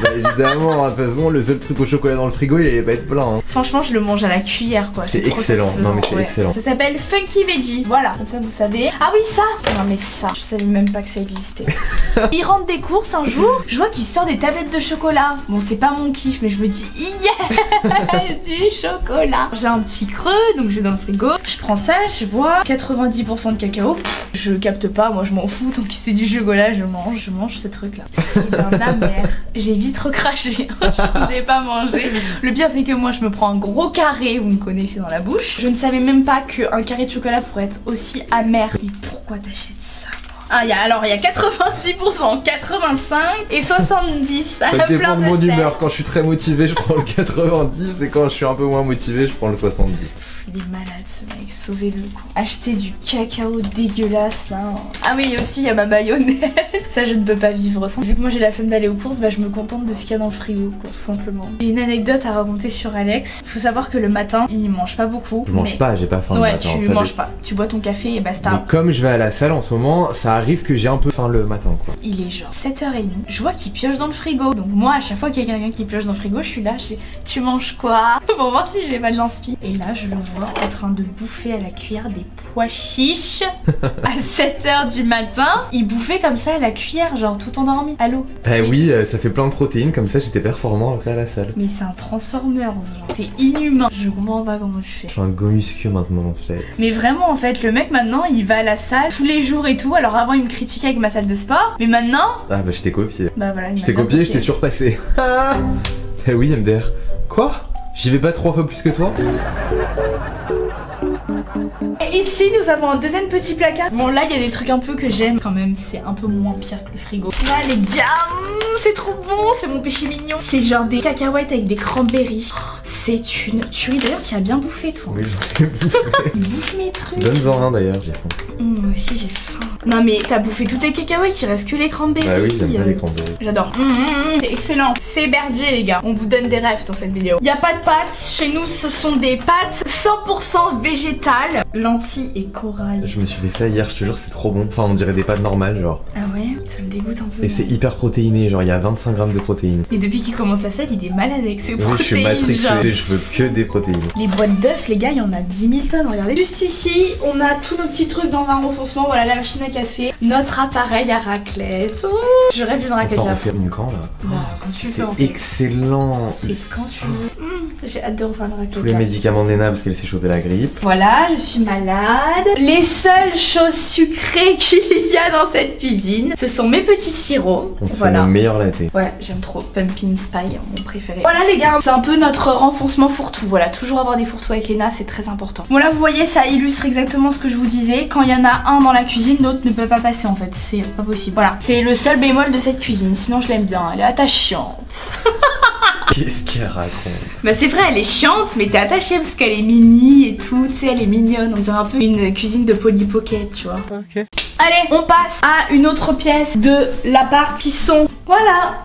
Bah évidemment, de toute façon, le seul truc au chocolat dans le frigo, il allait pas être plein. Hein. Franchement, je le mange à la cuillère, quoi. C'est trop excellent. satisfaisant. Non, mais c'est excellent. Ça s'appelle Funky Veggie. Voilà, comme ça, vous savez. Ah oui, ça. Non, mais ça, je savais même pas que ça existait. Il rentre des courses un jour, je vois qu'il sort des tablettes de chocolat. Bon, c'est pas mon kiff, mais je me dis, yeah, du chocolat. J'ai un petit creux, donc je vais dans le frigo. Je prends ça, je vois 90% de cacao. Je capte pas, moi je m'en fous, tant que c'est du chocolat, je mange ce truc là. C'est d'un amer. J'ai vite recraché, je l'ai pas mangé. Le pire c'est que moi je me prends un gros carré, vous me connaissez, dans la bouche. Je ne savais même pas qu'un carré de chocolat pourrait être aussi amer. Mais pourquoi t'achètes ça? Ah, il y a 90%, 85 et 70 à Ça la dépend fleur de de mon sel. humeur. Quand je suis très motivé, je prends le 90 et quand je suis un peu moins motivé, je prends le 70. Il est malade ce mec, sauvez-le quoi. Acheter du cacao dégueulasse là. Ah oui, aussi il y a ma mayonnaise. Ça je ne peux pas vivre sans. Vu que moi j'ai la flemme d'aller aux courses, bah je me contente de ce qu'il y a dans le frigo quoi, tout simplement. J'ai une anecdote à raconter sur Alex. Faut savoir que le matin, il mange pas beaucoup. Je mange pas, j'ai pas faim le Ouais, matin. tu ça manges dépend. pas. Tu bois ton café et Mais basta. comme je vais à la salle en ce moment, ça arrive que j'ai un peu faim le matin quoi. Il est genre 7h30. Je vois qu'il pioche dans le frigo. Donc moi à chaque fois qu'il y a quelqu'un qui pioche dans le frigo, je suis là, je fais tu manges quoi? Pour voir si j'ai pas de l'inspi. Et là je le vois en train de bouffer à la cuillère des pois chiches à 7h du matin. Il bouffait comme ça à la cuillère, genre tout endormi. Allô? Bah oui, ça fait plein de protéines, comme ça j'étais performant après à la salle. Mais c'est un Transformers, genre t'es inhumain. Je comprends pas comment tu fais. Je suis un go muscu maintenant en fait. Mais vraiment en fait, le mec maintenant il va à la salle tous les jours et tout. Alors avant il me critiquait avec ma salle de sport, mais maintenant, Ah bah je t'ai copié. bah voilà. il Je m'a t'ai bien copié, je t'ai surpassé. Ah bah oui MDR. Quoi? J'y vais pas 3 fois plus que toi? Et ici nous avons un deuxième petit placard. Bon là il y a des trucs un peu que j'aime quand même, c'est un peu moins pire que le frigo. Là les gars, c'est trop bon, c'est mon péché mignon. C'est genre des cacahuètes avec des cranberries. Oh, C'est une tuerie. D'ailleurs, tu as bien bouffé, toi. Oui, j'en ai bouffé. Bouffe mes trucs. Donne-en un d'ailleurs, j'ai faim. Moi aussi, j'ai faim. Non, mais t'as bouffé toutes les cacahuètes, il reste que les cranberries. Bah oui, j'aime bien les cranberries. J'adore. C'est excellent. C'est Berger, les gars. On vous donne des rêves dans cette vidéo. Y a pas de pâtes. Chez nous, ce sont des pâtes 100% végétales. Lentilles et corail. Je me suis fait ça hier, je te jure, c'est trop bon. Enfin, on dirait des pâtes normales, genre. Ah ouais, ça me dégoûte un peu. Et c'est hyper protéiné, genre il y a 25 grammes de protéines. Et depuis qu'il commence la salle, il est malade avec ses protéines. Oui, je suis matrixée, genre. je veux que des protéines. Les boîtes d'œufs, les gars, il y en a 10 000 tonnes, regardez. Juste ici, on a tous nos petits trucs dans un renfoncement. Voilà, la machine à café, notre appareil à raclette. Oh, je rêve d'une On raclette s'en là. refait une quand là? Bah, quand tu veux en C'est fait. excellent. Fais quand tu veux. J'ai hâte de refaire la raclette. Tous les là. médicaments d'Ena parce qu'elle s'est chopé la grippe. Voilà, je suis malade. Les seules choses sucrées qu'il y a dans cette cuisine, ce sont mes petits sirops. On se fait Voilà. nos meilleurs latte. Ouais, j'aime trop. Pumpkin Spy, mon préféré. Voilà les gars, c'est un peu notre renfoncement fourre-tout. Voilà, toujours avoir des fourre-tout avec Léna, c'est très important. Bon là, vous voyez, ça illustre exactement ce que je vous disais. Quand il y en a un dans la cuisine, l'autre ne peut pas passer en fait. C'est pas possible. Voilà, c'est le seul bémol de cette cuisine. Sinon, je l'aime bien. Elle est attachante. Qu'est-ce qu'elle raconte? Bah c'est vrai, elle est chiante, mais t'es attachée parce qu'elle est mini et tout, tu sais, elle est mignonne. On dirait un peu une cuisine de Polly Pocket, tu vois. Ok. Allez, on passe à une autre pièce de l'appart qui sont, voilà,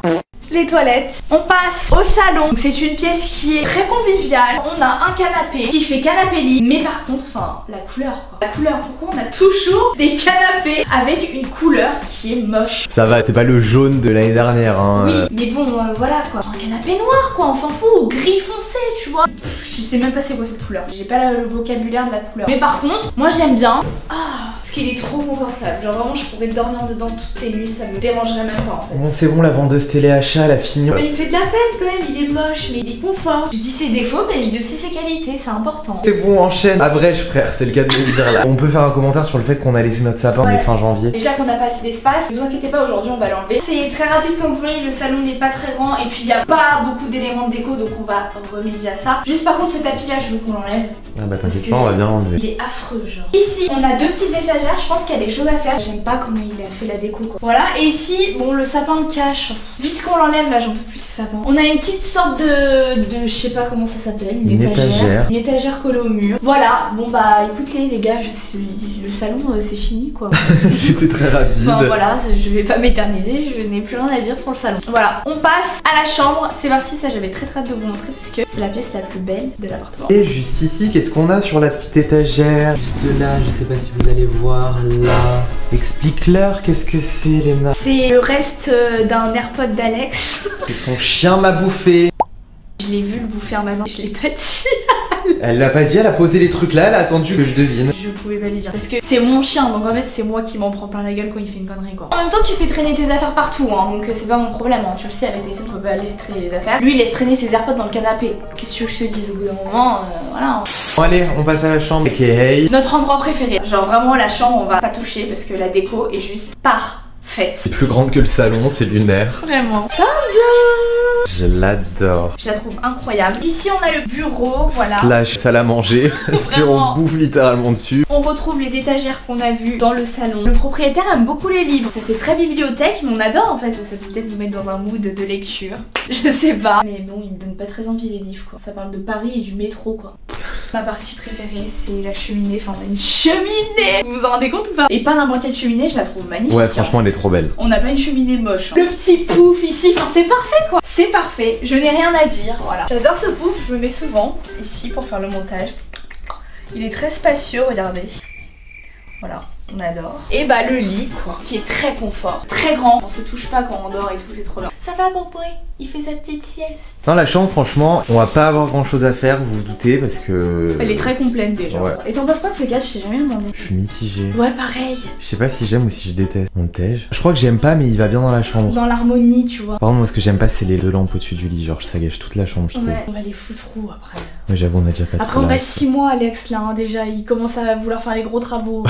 les toilettes. On passe au salon. Donc c'est une pièce qui est très conviviale. On a un canapé qui fait canapé lit, mais par contre, enfin, la couleur quoi. La couleur, pourquoi on a toujours des canapés avec une couleur qui est moche? Ça va, c'est pas le jaune de l'année dernière, hein. Oui, mais bon, voilà quoi. Un canapé noir quoi, on s'en fout, ou gris foncé, tu vois. Je sais même pas c'est quoi cette couleur. J'ai pas le vocabulaire de la couleur. Mais par contre, moi je l'aime bien. Ah, parce qu'il est trop confortable. Genre vraiment, je pourrais dormir dedans toutes les nuits, ça me dérangerait même pas en fait. Bon, c'est bon, la vendeuse téléachat, la fini. Mais il me fait de la peine quand même, il est moche, mais il est confort. Je dis ses défauts, mais je dis aussi ses qualités, c'est important. C'est bon, enchaîne. À Brèche, frère, c'est le cas de le dire là. On peut faire un commentaire sur le fait qu'on a laissé notre sapin Ouais. dès fin janvier. Déjà qu'on n'a pas assez d'espace, ne vous inquiétez pas, aujourd'hui on va l'enlever. C'est très rapide comme vous voyez, le salon n'est pas très grand et puis il n'y a pas beaucoup d'éléments de déco, donc on va remédier à ça. Juste par contre ce tapis là, je veux qu'on l'enlève. Ah bah Parce t'inquiète que pas, on va bien l'enlever. Il est affreux genre. Ici on a deux petits étagères, je pense qu'il y a des choses à faire. J'aime pas comment il a fait la déco quoi. Voilà, et ici, bon le sapin me cache. Vite qu'on l'enlève là, j'en peux plus de ce sapin. On a une petite sorte de je sais pas comment ça s'appelle, une étagère. Une étagère collée au mur. Voilà, bon bah écoutez les gars, le salon c'est fini quoi. C'était très rapide. Enfin voilà, je vais pas m'éterniser, je n'ai plus rien à dire sur le salon. Voilà, on passe à la chambre. C'est parti, ça j'avais très hâte de vous montrer parce que c'est la pièce la plus belle de l'appartement. Et juste ici, qu'est-ce qu'on a sur la petite étagère? Juste là, je sais pas si vous allez voir là. Explique-leur qu'est-ce que c'est, Léna. C'est le reste d'un AirPod d'Alex. Que son chien m'a bouffé. Je l'ai vu le bouffer en main, je l'ai pas dit. Elle l'a pas dit, elle a posé les trucs là, elle a attendu que je devine. Je pouvais pas lui dire. Parce que c'est mon chien, donc en fait c'est moi qui m'en prends plein la gueule quand il fait une connerie quoi. En même temps tu fais traîner tes affaires partout hein, donc c'est pas mon problème hein. Tu le sais, avec tes on peut pas laisser traîner les affaires. Lui il laisse traîner ses AirPods dans le canapé. Qu'est-ce que tu veux que je te dise au bout d'un moment, voilà. Bon allez, on passe à la chambre. Ok, hey. Notre endroit préféré. Genre vraiment la chambre on va pas toucher parce que la déco est juste parfaite. C'est plus grande que le salon, c'est lunaire. Vraiment. Je l'adore. Je la trouve incroyable. Ici on a le bureau, voilà. Slash salle à manger, parce Vraiment. qu'on bouffe littéralement dessus. On retrouve les étagères qu'on a vues dans le salon. Le propriétaire aime beaucoup les livres. Ça fait très bibliothèque, mais on adore en fait. Ça peut peut-être nous mettre dans un mood de lecture. Je sais pas. Mais bon, il me donne pas très envie les livres quoi. Ça parle de Paris et du métro quoi. Ma partie préférée c'est la cheminée. Enfin, on a une cheminée. Vous vous en rendez compte ou pas? Et pas n'importe quelle cheminée, je la trouve magnifique. Ouais, franchement, elle est trop belle. On n'a pas une cheminée moche. Hein. Le petit pouf ici, enfin c'est parfait quoi. C'est parfait, je n'ai rien à dire, voilà. J'adore ce pouf, je me mets souvent ici pour faire le montage. Il est très spacieux, regardez. Voilà, on adore. Et bah le lit quoi, qui est très confort, très grand. On se touche pas quand on dort et tout, c'est trop bien. Ça va Bourbouré? Il fait sa petite sieste. Dans la chambre, franchement, on va pas avoir grand chose à faire, vous vous doutez, parce que... Elle est très complète déjà. Ouais. Et t'en penses quoi de ce gars? Je t'ai jamais demandé. Je suis mitigé. Ouais, pareil. Je sais pas si j'aime ou si je déteste. On le tège. Je crois que j'aime pas, mais il va bien dans la chambre. Dans l'harmonie, tu vois. Par contre, moi, ce que j'aime pas, c'est les deux lampes au-dessus du lit. Genre, ça gâche toute la chambre, je trouve. Ouais, on va les foutre où après? Ouais, j'avoue, on a déjà pas Après trop on là. reste 6 mois Alex là hein, déjà, il commence à vouloir faire les gros travaux.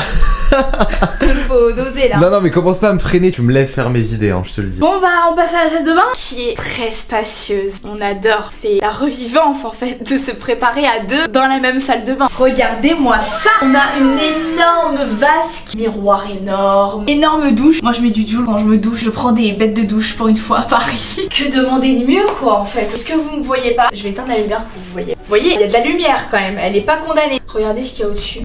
Faut doser là. Non, non, mais commence pas à me freiner, tu me laisses faire mes idées, hein, je te le dis. Bon bah on passe à la salle de bain qui est très spacieuse. On adore, c'est la revivance en fait de se préparer à deux dans la même salle de bain. Regardez-moi ça. On a une énorme vasque, miroir énorme, énorme douche. Moi je mets du Joule quand je me douche, je prends des bêtes de douche pour une fois à Paris. Que demander de mieux quoi en fait? Ce que vous ne voyez pas, je vais éteindre la lumière que vous voyez. voyez, il y a de la lumière quand même, elle est pas condamnée. Regardez ce qu'il y a au-dessus.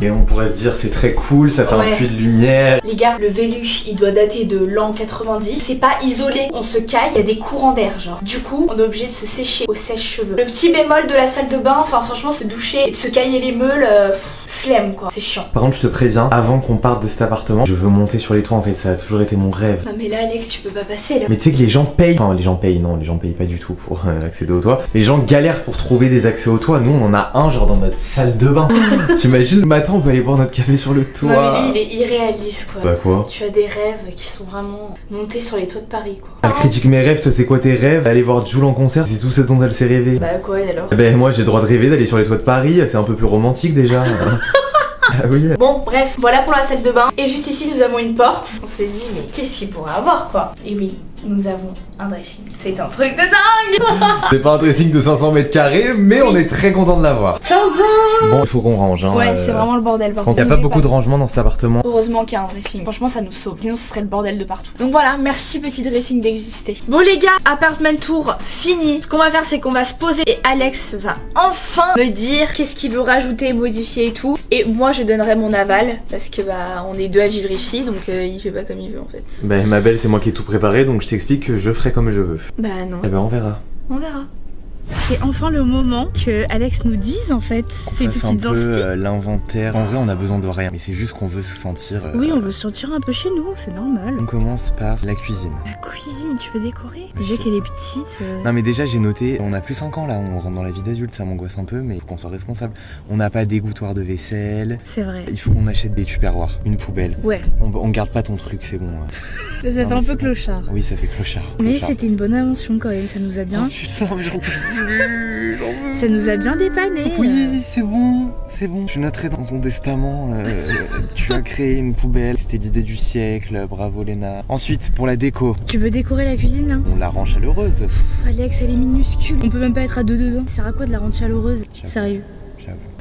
Et on pourrait se dire c'est très cool, ça fait un puits de lumière. Les gars, le Véluche il doit dater de l'an 90. C'est pas isolé, on se caille, il y a des courants d'air genre. Du coup, on est obligé de se sécher au sèche-cheveux. Le petit bémol de la salle de bain, enfin franchement se doucher et de se cailler les meules, flemme quoi, c'est chiant. Par contre je te préviens, avant qu'on parte de cet appartement, je veux monter sur les toits en fait, ça a toujours été mon rêve. Non mais là Alex tu peux pas passer là. Mais tu sais que les gens payent, enfin les gens payent, non les gens payent pas du tout pour accéder au toit. Les gens galèrent pour trouver des accès au toit, nous on en a un genre dans notre salle de bain. T'imagines le matin on peut aller boire notre café sur le toit. Non mais lui il est irréaliste quoi. Bah quoi? Tu as des rêves qui sont vraiment montés sur les toits de Paris quoi. Elle critique mes rêves, toi c'est quoi tes rêves? Aller voir Jul en concert, c'est tout ce dont elle s'est rêvé. Bah quoi alors? Ben moi j'ai le droit de rêver d'aller sur les toits de Paris, c'est un peu plus romantique déjà. Ah oui. Bon bref, voilà pour la salle de bain. Et juste ici nous avons une porte. On s'est dit mais qu'est-ce qu'il pourrait avoir quoi? Et oui, nous avons un dressing. C'est un truc de dingue. C'est pas un dressing de 500 mètres carrés, mais on est très content de l'avoir. Bon, il faut qu'on range. Hein, ouais, c'est vraiment le bordel. Il n'y a pas beaucoup de rangement dans cet appartement. Heureusement qu'il y a un dressing. Franchement, ça nous sauve. Sinon, ce serait le bordel de partout. Donc voilà, merci petit dressing d'exister. Bon les gars, apartment tour fini. Ce qu'on va faire, c'est qu'on va se poser et Alex va enfin me dire qu'est-ce qu'il veut rajouter, modifier et tout. Et moi, je donnerai mon aval parce que bah on est deux à vivre ici, donc il fait pas comme il veut en fait. Bah ma belle, c'est moi qui ai tout préparé, donc je t'explique que je ferai comme je veux. Bah non. Eh ben on verra. On verra. C'est enfin le moment que Alex nous dise en fait ces petites un peu inspirations. l'inventaire. En vrai on a besoin de rien, mais c'est juste qu'on veut se sentir... Oui, on veut se sentir un peu chez nous, c'est normal. On commence par la cuisine. La cuisine, tu veux décorer? Déjà qu'elle est petite. Non mais déjà j'ai noté, on a plus 5 ans là, on rentre dans la vie d'adulte, ça m'angoisse un peu, mais il faut qu'on soit responsable. On n'a pas d'égouttoir de vaisselle. C'est vrai. Il faut qu'on achète des tupperwares, une poubelle. Ouais. On garde pas ton truc, c'est bon. Ça fait un peu clochard. Oui, ça fait clochard. Mais c'était une bonne invention quand même, ça nous a bien... Oh putain, mais j'en peux plus. Ça nous a bien dépanné. Oui, c'est bon, c'est bon. Je noterai dans ton testament, tu as créé une poubelle, c'était l'idée du siècle, bravo Léna. Ensuite, pour la déco. Tu veux décorer la cuisine là? On la rend chaleureuse. Alex, elle est minuscule, on peut même pas être à deux dedans. Ça sert à quoi de la rendre chaleureuse? Sérieux.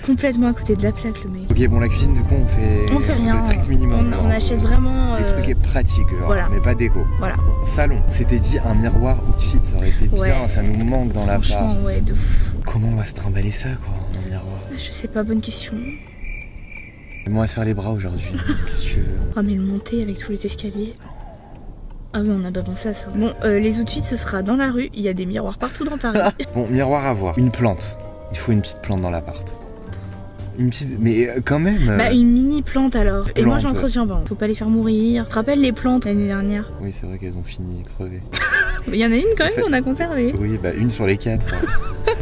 Complètement à côté de la plaque le mec. Ok bon la cuisine du coup on fait rien, le strict minimum. On achète vraiment les trucs est pratique genre, voilà. Mais pas déco. Voilà. Bon, salon, c'était dit un miroir outfit, ça aurait été bien, ça nous manque dans l'appart. Franchement ouais de fou. Comment on va se trimballer ça quoi, un miroir? Je sais pas, bonne question. On va se faire les bras aujourd'hui, qu'est-ce que tu veux? Ah mais le monter avec tous les escaliers. Ah oui, on n'a pas pensé à ça. Bon, les outfits ce sera dans la rue, il y a des miroirs partout dans Paris. Bon, miroir à voir, une plante. Il faut une petite plante dans l'appart. Une petite... mais quand même... Bah une mini plante alors. Plante. Et moi j'entretiens pas, faut pas les faire mourir. Tu te rappelles les plantes l'année dernière? Oui c'est vrai qu'elles ont fini crevées. Il y en a une quand même qu'on a conservée. Oui bah une sur les 4.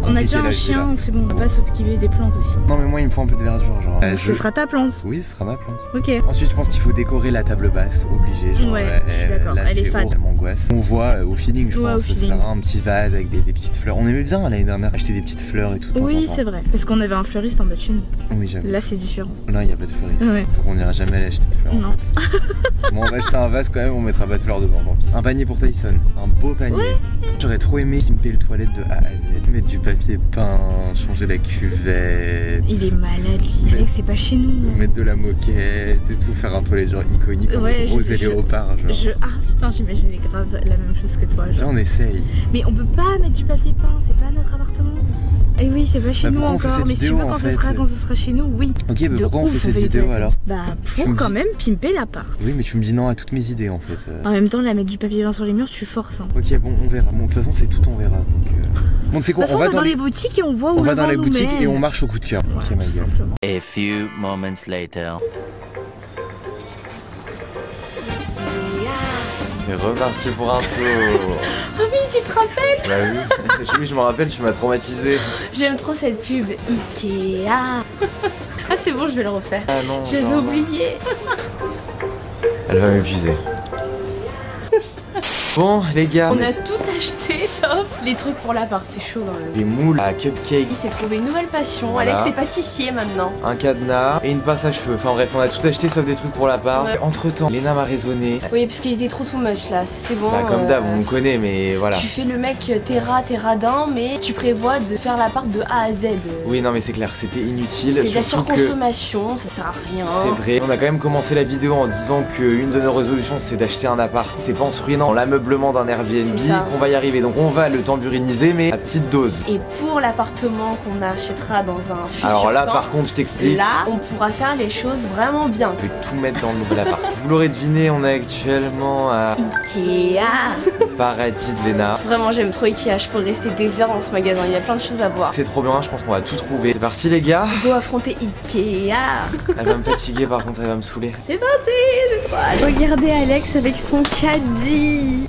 On a déjà un chien, c'est bon, on va pas s'occuper des plantes aussi. Non mais moi il me faut un peu de verdure genre. Ce sera ta plante. Oui ce sera ma plante. Ok. Ensuite je pense qu'il faut décorer la table basse, obligé. Genre, ouais, je suis d'accord, elle est fade. Elle m'angoisse. On voit au feeling je pense, ça sera un petit vase avec des petites fleurs. On aimait bien l'année dernière acheter des petites fleurs et tout. Oui c'est vrai, parce qu'on avait un fleuriste en bas de chez nous. Oui j'avoue. Là c'est différent. Là il n'y a pas de fleuriste, ouais. Donc on n'ira jamais aller acheter de fleurs. Non. En fait. Bon on va acheter un vase quand même, on mettra pas de fleurs devant, tant pis. Un panier pour Tyson, un beau panier. Ouais. J'aurais trop aimé qu'il me paye le toilette de A à Z. Mettre du papier peint, changer la cuvette. Il est malade lui, Alex c'est pas chez nous. Mettre de la moquette et tout, faire un toilette genre iconique, ouais, rose et léopard genre. Ah putain j'imaginais grave la même chose que toi. Genre on essaye. Mais on peut pas mettre du papier peint, c'est pas notre appartement. Et oui c'est pas chez nous encore, mais si tu veux quand ce sera chez nous, oui. Ok mais pourquoi on fait cette vidéo alors? Bah pour quand même pimper l'appart. Oui mais tu me dis non à toutes mes idées en fait. En même temps la mettre du papier peint sur les murs tu forces hein. Ok bon on verra, bon de toute façon c'est tout on verra donc bon c'est quoi, on va dans les boutiques et on voit où on va dans les boutiques et on marche au coup de cœur. Ouais, ok ma gueule. A few moments later. C'est reparti pour un tour. Oh oui tu te rappelles? Bah oui, oui je me rappelle, tu m'as traumatisé. J'aime trop cette pub Ikea. Ah c'est bon je vais le refaire. Ah non. J'avais oublié. Elle va m'épuiser. Bon les gars, on a tout acheté sauf les trucs pour l'appart, c'est chaud dans le... Des moules à cupcake. Il s'est trouvé une nouvelle passion, voilà. Alex est pâtissier maintenant. Un cadenas et une pince à cheveux. Enfin bref, on a tout acheté sauf des trucs pour l'appart. Ouais. Entre temps, Léna m'a raisonné. Oui parce qu'il était trop too much là, c'est bon. Bah comme d'hab, on me connaît mais voilà. Tu fais le mec t'es radin mais tu prévois de faire l'appart de A à Z. Oui non mais c'est clair, c'était inutile. C'est de la surconsommation, ça sert à rien. C'est vrai. On a quand même commencé la vidéo en disant qu'une de nos résolutions c'est d'acheter un appart. C'est pas en se ruinant l'ameublement d'un Airbnb qu'on va y arriver. Donc on va le tamburiniser, mais à petite dose. Et pour l'appartement qu'on achètera dans un futur Alors là, temps, par contre, je t'explique. là, on pourra faire les choses vraiment bien. On peut tout mettre dans le nouvel appart. Vous l'aurez deviné, on est actuellement à Ikea. Paradis de Léna. Vraiment, j'aime trop Ikea. Je pourrais rester des heures dans ce magasin. Il y a plein de choses à voir. C'est trop bien, je pense qu'on va tout trouver. C'est parti les gars. Go affronter Ikea. Elle va me fatiguer par contre, elle va me saouler. C'est parti, j'ai trop hâte. Regardez Alex avec son caddie.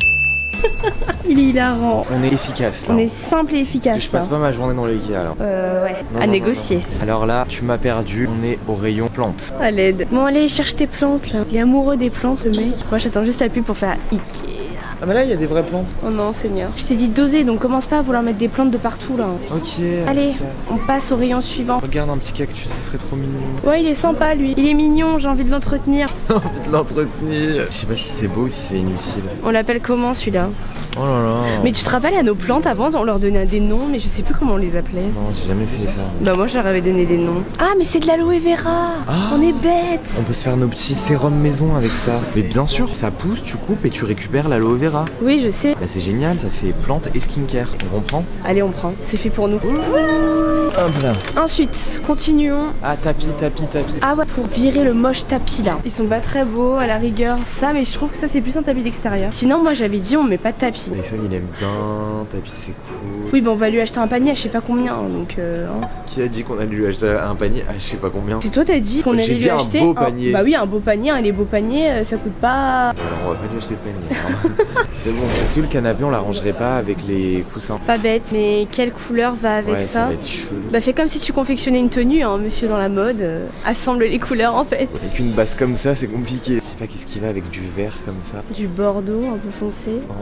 Il est hilarant. On est efficace là. On est simple et efficace. Parce que je passe pas ma journée dans le Ikea alors. Ouais, Non, à non, négocier. non. Alors là, tu m'as perdu. On est au rayon plantes. À l'aide. Bon, allez, cherche tes plantes là. Il est amoureux des plantes, le mec. Moi, j'attends juste la pub pour faire Ikea. Ah mais là, il y a des vraies plantes. Oh non, Seigneur. Je t'ai dit de doser, donc commence pas à vouloir mettre des plantes de partout là. Ok. Allez, efficace. on passe au rayon suivant. Regarde un petit cactus, ça serait trop mignon. Ouais, il est sympa lui. Il est mignon, j'ai envie de l'entretenir. J'ai envie de l'entretenir. Je sais pas si c'est beau ou si c'est inutile. On l'appelle comment celui-là? Oh là là. Mais tu te rappelles à nos plantes avant, on leur donnait des noms, mais je sais plus comment on les appelait. Non, j'ai jamais fait ça. Bah moi je leur avais donné des noms. Ah mais c'est de l'aloe vera. Ah. On est bêtes. On peut se faire nos petits sérums maison avec ça. Mais bien sûr, ça pousse, tu coupes et tu récupères l'aloe vera. Oui je sais. Bah c'est génial, ça fait plante et skincare. On comprend? Allez on prend, c'est fait pour nous. Hop là. Ensuite, continuons. Ah, tapis. Ah ouais, pour virer le moche tapis là. Ils sont pas très beaux à la rigueur, ça, mais je trouve que ça c'est plus un tapis d'extérieur. Sinon moi j'avais dit on met pas de tapis. Alexandre il aime bien, tapis c'est cool. Oui bah on va lui acheter un panier à je sais pas combien, donc hein. Qui a dit qu'on allait lui acheter un panier? Ah, je sais pas combien. C'est toi t'as dit qu'on allait J'ai lui dit acheter un beau panier. Bah oui un beau panier, hein, les beaux paniers ça coûte pas... Alors on va pas lui acheter de panier. Hein. C'est bon. Est-ce que le canapé on l'arrangerait pas avec les coussins? Pas bête, mais quelle couleur va avec Ouais, ça? va être chelou. Bah fais comme si tu confectionnais une tenue, hein, monsieur dans la mode, assemble les couleurs en fait. Avec une base comme ça, c'est compliqué. Je sais pas qu'est-ce qui va avec du vert comme ça. Du bordeaux un peu foncé. Oh.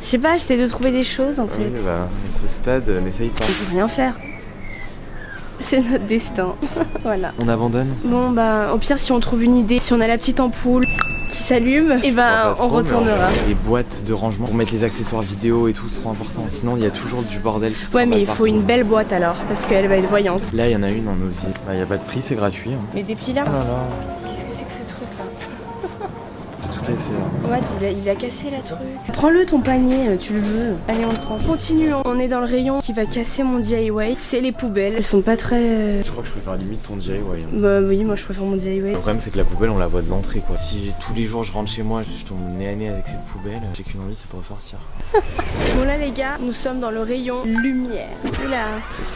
Je sais pas, j'essaie de trouver des choses en fait. Oui, bah, à ce stade, n'essaye pas. On peut rien faire. C'est notre destin. Voilà. On abandonne? Bon bah au pire si on trouve une idée, si on a la petite ampoule qui s'allume, et bah on retournera. Les boîtes de rangement pour mettre les accessoires vidéo et tout seront importants. Sinon il y a toujours du bordel qui se Ouais mais trimballe il faut partout. une belle boîte alors, parce qu'elle va être voyante. Là il y en a une en osier. Bah il y a pas de prix, c'est gratuit. Hein. Mais des petits là. Oh là là. Qu'est-ce que c'est que ce truc là? J'ai tout cassé là. Ouais, il a cassé la truc. Prends-le ton panier, tu le veux. Allez, on le prend. Continuons. On est dans le rayon qui va casser mon DIY. C'est les poubelles. Elles sont pas très... Je crois que je préfère limite ton DIY. Hein. Bah oui, moi je préfère mon DIY. Le problème c'est que la poubelle on la voit de l'entrée quoi. Si tous les jours je rentre chez moi, je tombe nez à nez avec cette poubelle, j'ai qu'une envie c'est de ressortir. Bon là les gars, nous sommes dans le rayon lumière. Oula.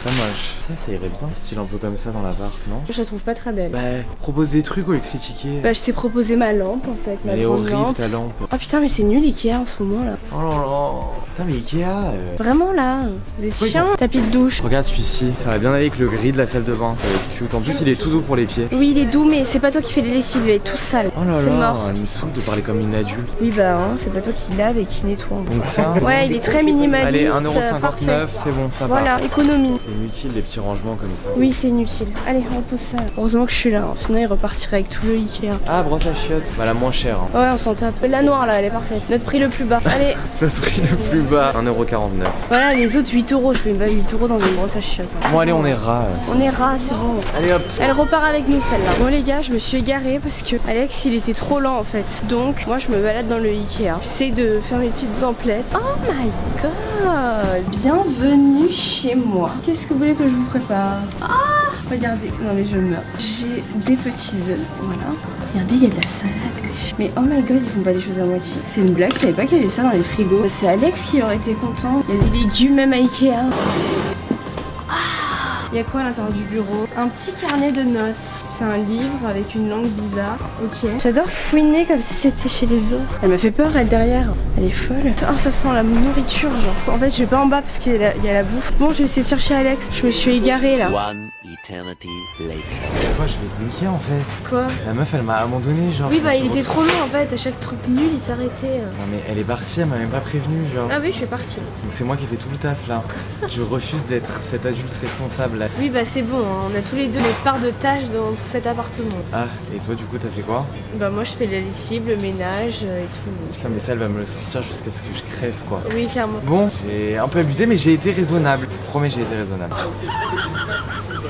C'est très moche. Ça irait bien. Style un peu comme ça dans l'appart, non? Je la trouve pas très belle. Bah propose des trucs au lieu de critiquer. Bah je t'ai proposé ma lampe en fait, ma Elle est grande horrible lampe. ta lampe. Oh putain mais c'est nul Ikea en ce moment là. Oh là là. Putain mais Ikea. Vraiment là, vous êtes Oui, chiant. Tapis de douche. Regarde celui-ci, ça va bien avec le gris de la salle de bain, ça va être cute. En plus il est tout doux pour les pieds. Oui il est doux mais c'est pas toi qui fais les lessives, il est tout sale. Oh là C'est là, mort. elle me saoule de parler comme une adulte. Oui bah hein, c'est pas toi qui lave et qui nettoie. Donc ça. Ouais il est très minimaliste. Allez, parfait. 1,59€, c'est bon, ça Voilà, part. économie. C'est inutile les petits rangements comme ça. Oui, c'est inutile. Allez, on pose ça. Heureusement que je suis là, hein, sinon il repartirait avec tout le Ikea. Ah, brosse à chiottes. Bah la moins chère. Hein. Ouais, on s'en tape. La noire là, elle est parfaite. Notre prix le plus bas. Allez, Notre prix le plus bas, 1,49€. voilà les autres 8€. Je fais pas 8€ dans une brosse à chiottes. Hein. Bon, allez, on est ras. On est ras, c'est bon. Allez hop. Elle repart avec nous celle-là. Bon les gars, je me suis égarée parce que Alex il était trop lent en fait. Donc moi je me balade dans le Ikea. J'essaie de faire mes petites emplettes. Oh my god, bienvenue chez moi. Qu'est-ce que vous voulez que je vous prépare? Ah, regardez, non mais je meurs. J'ai des petits œufs, voilà. Regardez, il y a de la salade. Mais oh my god, ils font pas les choses à moitié. C'est une blague, je savais pas qu'il y avait ça dans les frigos. C'est Alex qui aurait été content. Il y a des légumes même à Ikea. Il y a quoi à l'intérieur du bureau? Un petit carnet de notes. C'est un livre avec une langue bizarre. Ok. J'adore fouiner comme si c'était chez les autres. Elle m'a fait peur, elle derrière. Elle est folle. Oh, ça sent la nourriture, genre. En fait, je vais pas en bas parce qu'il y a la bouffe. Bon, je vais essayer de chercher Alex. Je me suis égarée là. One eternity later. Quoi, je vais te niquer en fait. Quoi? La meuf, elle m'a abandonné, genre. Oui, je bah me il suis était trop long en fait. À chaque truc nul, il s'arrêtait. Non mais elle est partie, elle m'a même pas prévenu, genre. Ah oui, je suis partie. Donc c'est moi qui ai fait tout le taf là. Je refuse d'être cet adulte responsable là. Oui, bah c'est bon. Hein. On a tous les deux notre part de tâches pour cet appartement. Ah, et toi du coup t'as fait quoi? Bah moi je fais la lessive, le ménage et tout. Putain mais ça elle va me le sortir jusqu'à ce que je crève quoi. Oui, clairement. Bon, j'ai un peu abusé mais j'ai été raisonnable. Je vous promets j'ai été raisonnable.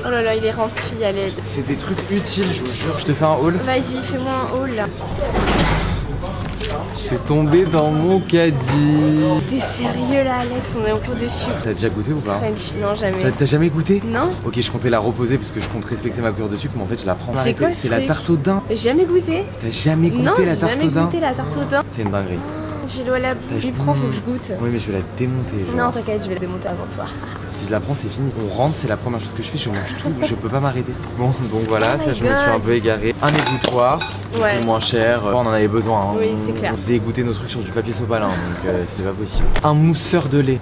Oh là là, il est rempli à l'aide. C'est des trucs utiles, je vous jure. Je te fais un haul. Vas-y, fais-moi un haul là. C'est tombé dans mon caddie. T'es sérieux là, Alex? On est en cours de sucre. T'as déjà goûté ou pas? French, non, jamais. T'as jamais goûté? Non. Ok, je comptais la reposer parce que je compte respecter ma cure de sucre, mais en fait je la prends. C'est quoi C'est la tarte au daim. J'ai jamais goûté. T'as jamais goûté Non, la j'ai tarte jamais au daim? goûté la tarte au daim. C'est une dinguerie. J'ai l'eau à la bouche. Je prends, faut que je goûte. Oui, mais je vais la démonter. Genre. Non, t'inquiète, je vais la démonter avant toi. Si je la prends, c'est fini. On rentre, c'est la première chose que je fais, je mange tout, je peux pas m'arrêter. Bon, donc voilà, Oh ça my je me suis God. un peu égaré. Un égouttoir, Ouais. moins cher, on en avait besoin. Hein. Oui, c'est clair. On faisait goûter nos trucs sur du papier sopalin, donc c'est pas possible. Un mousseur de lait.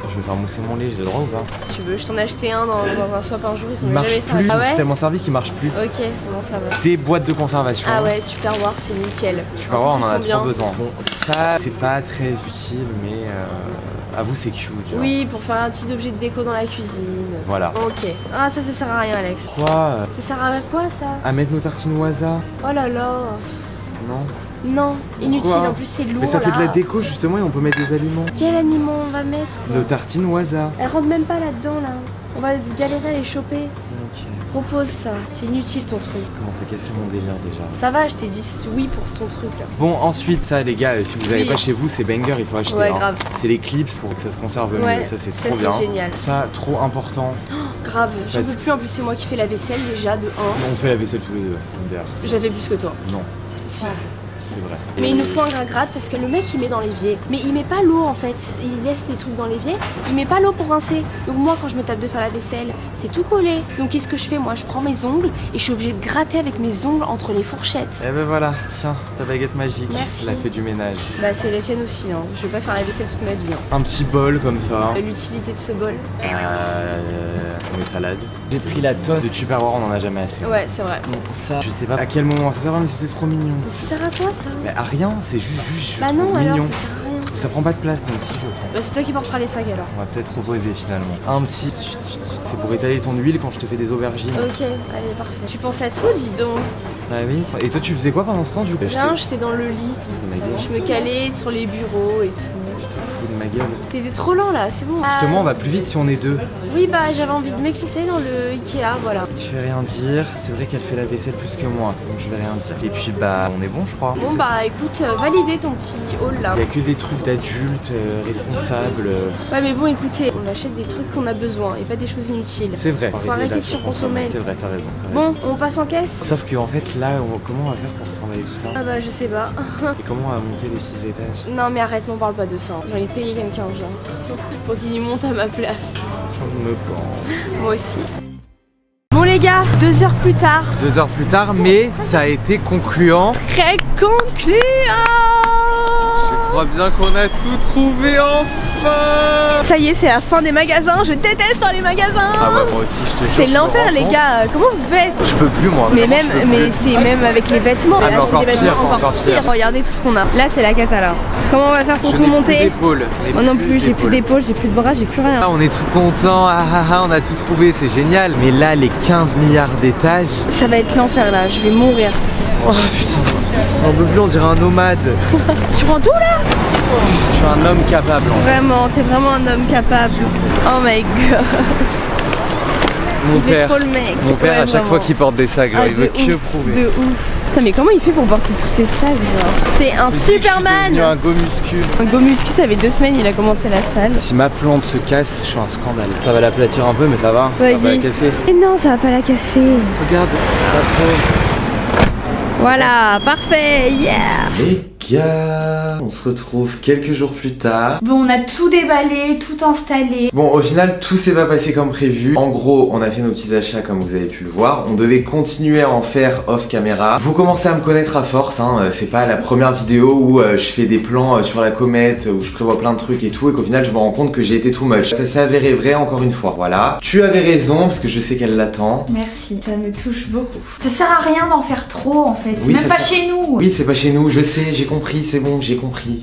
Je vais faire mousser mon lait, j'ai le droit ou pas? Si tu veux, je t'en ai acheté un dans un swap un jour, ils sont Il marche jamais plus, servis. Ah c'est ouais? tellement servi qu'il marche plus. Ok, bon ça va. Des boîtes de conservation. Ah ouais, Tupperware, c'est nickel. Tu vas voir, on en a Ils sont bien. trop besoin. Bon, ça, c'est pas très utile, mais avoue, c'est cute. Genre. Oui, pour faire un petit objet de déco dans la cuisine. Voilà. Ok. Ah, ça sert à rien, Alex. Quoi? Ça sert à quoi ça? À mettre nos tartines au hasard? Oh là là. Non. Non, inutile, Pourquoi? en plus c'est lourd Mais ça fait de là. la déco justement et on peut mettre des aliments. Quel aliment on va mettre quoi? Nos tartines au hasard. Elle rentre même pas là-dedans là. On va galérer à les choper. Ok. Propose ça, c'est inutile ton truc. Commence à casser mon délire déjà. Ça va, je t'ai dit oui pour ton truc là. Bon, ensuite, ça, les gars, si vous n'avez Oui. pas chez vous, c'est banger, il faut acheter. Ouais, hein. grave. C'est les clips pour que ça se conserve Ouais, mieux. Ça, c'est ça, trop c'est bien. génial. Ça, trop important. Grave, j'en Parce- peux plus en plus, c'est moi qui fais la vaisselle déjà de 1. On fait la vaisselle tous les deux. MDR. J'avais plus que toi. Non, Si. c'est vrai. Mais il nous faut un gratte parce que le mec il met dans l'évier. Mais il met pas l'eau en fait. Il laisse des trucs dans l'évier. Il met pas l'eau pour rincer. Donc moi quand je me tape de faire la vaisselle, c'est tout collé. Donc qu'est-ce que je fais? Moi je prends mes ongles et je suis obligée de gratter avec mes ongles entre les fourchettes. Et ben voilà, tiens, ta baguette magique. Merci. Elle a fait du ménage. Bah c'est la sienne aussi. Hein. Je vais pas faire la vaisselle toute ma vie. Hein. Un petit bol comme ça. L'utilité de ce bol. Mes salades. J'ai pris la tonne de Tupperware, on en a jamais assez. Ouais, c'est vrai. Bon, ça, je sais pas à quel moment ça sert, mais c'était trop mignon. Ça sert à quoi ça? Mais à rien, c'est juste je Bah trouve non, alors mignon. ça sert à rien. Ça prend pas de place, donc si je prends. Bah c'est toi qui porteras les sacs alors. On va peut-être reposer finalement. Un petit. C'est pour étaler ton huile quand je te fais des aubergines. Ok, allez, parfait. Tu penses à tout, dis donc. Ah oui. Et toi, tu faisais quoi pendant ce temps du coup? Là, j'étais dans le lit. Ma gueule. Je me calais sur les bureaux et tout. Je te fous de ma gueule. T'étais trop lent là, c'est bon. Justement, on va plus vite si on est deux. Oui, bah j'avais envie de m'éclisser dans le Ikea, voilà. Je vais rien dire. C'est vrai qu'elle fait la vaisselle plus que moi, donc je vais rien dire. Et puis bah, on est bon, je crois. Bon bah écoute, validez ton petit haul là. Il y a que des trucs d'adultes, responsables. Ouais mais bon écoutez, on achète des trucs qu'on a besoin et pas des choses inutiles. C'est vrai. Faut arrêter la de surconsommer. C'est vrai, t'as raison. Bon, on passe en caisse? Sauf que en fait là, comment on va faire pour se trimballer tout ça? Ah bah je sais pas. Et comment on va monter les 6 étages? Non mais arrête, m'en parle pas de ça. J'ai envie de payer quelqu'un genre. Pour qu'il monte à ma place. Je me pense. Moi aussi. Bon les gars, 2 heures plus tard. 2 heures plus tard, mais ça a été concluant. Très concluant. Je crois bien qu'on a tout trouvé enfin. Ça y est, c'est la fin des magasins. Je déteste faire les magasins. Ah ouais, moi aussi, je te jure. C'est je me l'enfer rends les compte. gars. Comment vous faites? Je peux plus moi. Mais vraiment, même, je peux mais plus. c'est même avec les vêtements. Ah, mais Là, c'est encore des vêtements pire, encore pire. Regardez tout ce qu'on a. Là, c'est la cata là. Comment on va faire pour Je tout n'ai plus monter? d'épaules. Moi non plus, j'ai plus d'épaule, j'ai plus de bras, j'ai plus rien. Ah, on est tout content, on a tout trouvé, c'est génial. Mais là, les 15 milliards d'étages. Ça va être l'enfer là, je vais mourir. Oh putain, on peut plus, on dirait un nomade. Tu prends tout là? Je suis un homme capable. En fait. Vraiment, t'es vraiment un homme capable. Oh my god. Mon Il fait père, trop le mec. mon père Ouais, à chaque vraiment. fois qu'il porte des sacs, genre, Ah, il veut de que ouf, prouver. De ouf. Putain, mais comment il fait pour porter tous ces sacs genre? C'est un Je me dis que je suis Superman. devenu un go muscu. Un go muscu, ça fait 2 semaines, il a commencé la salle. Si ma plante se casse, je suis un scandale. Ça va l'aplatir un peu, mais ça va. Ça va pas la Vas-y. casser. Et non, ça va pas la casser. Regarde. Voilà, parfait, yeah. Les gars, on se retrouve quelques jours plus tard. Bon, on a tout déballé, tout installé. Bon, au final, tout s'est pas passé comme prévu. En gros, on a fait nos petits achats comme vous avez pu le voir. On devait continuer à en faire off caméra. Vous commencez à me connaître à force, hein. C'est pas la première vidéo où je fais des plans sur la comète, où je prévois plein de trucs et tout, et qu'au final, je me rends compte que j'ai été too much. Ça s'est avéré vrai encore une fois, voilà. Tu avais raison, parce que je sais qu'elle l'attend. Merci, ça me touche beaucoup. Ça sert à rien d'en faire trop en fait. Oui, Même ça pas sert- chez nous. Oui, c'est pas chez nous, je sais, j'ai compris, c'est bon, j'ai compris,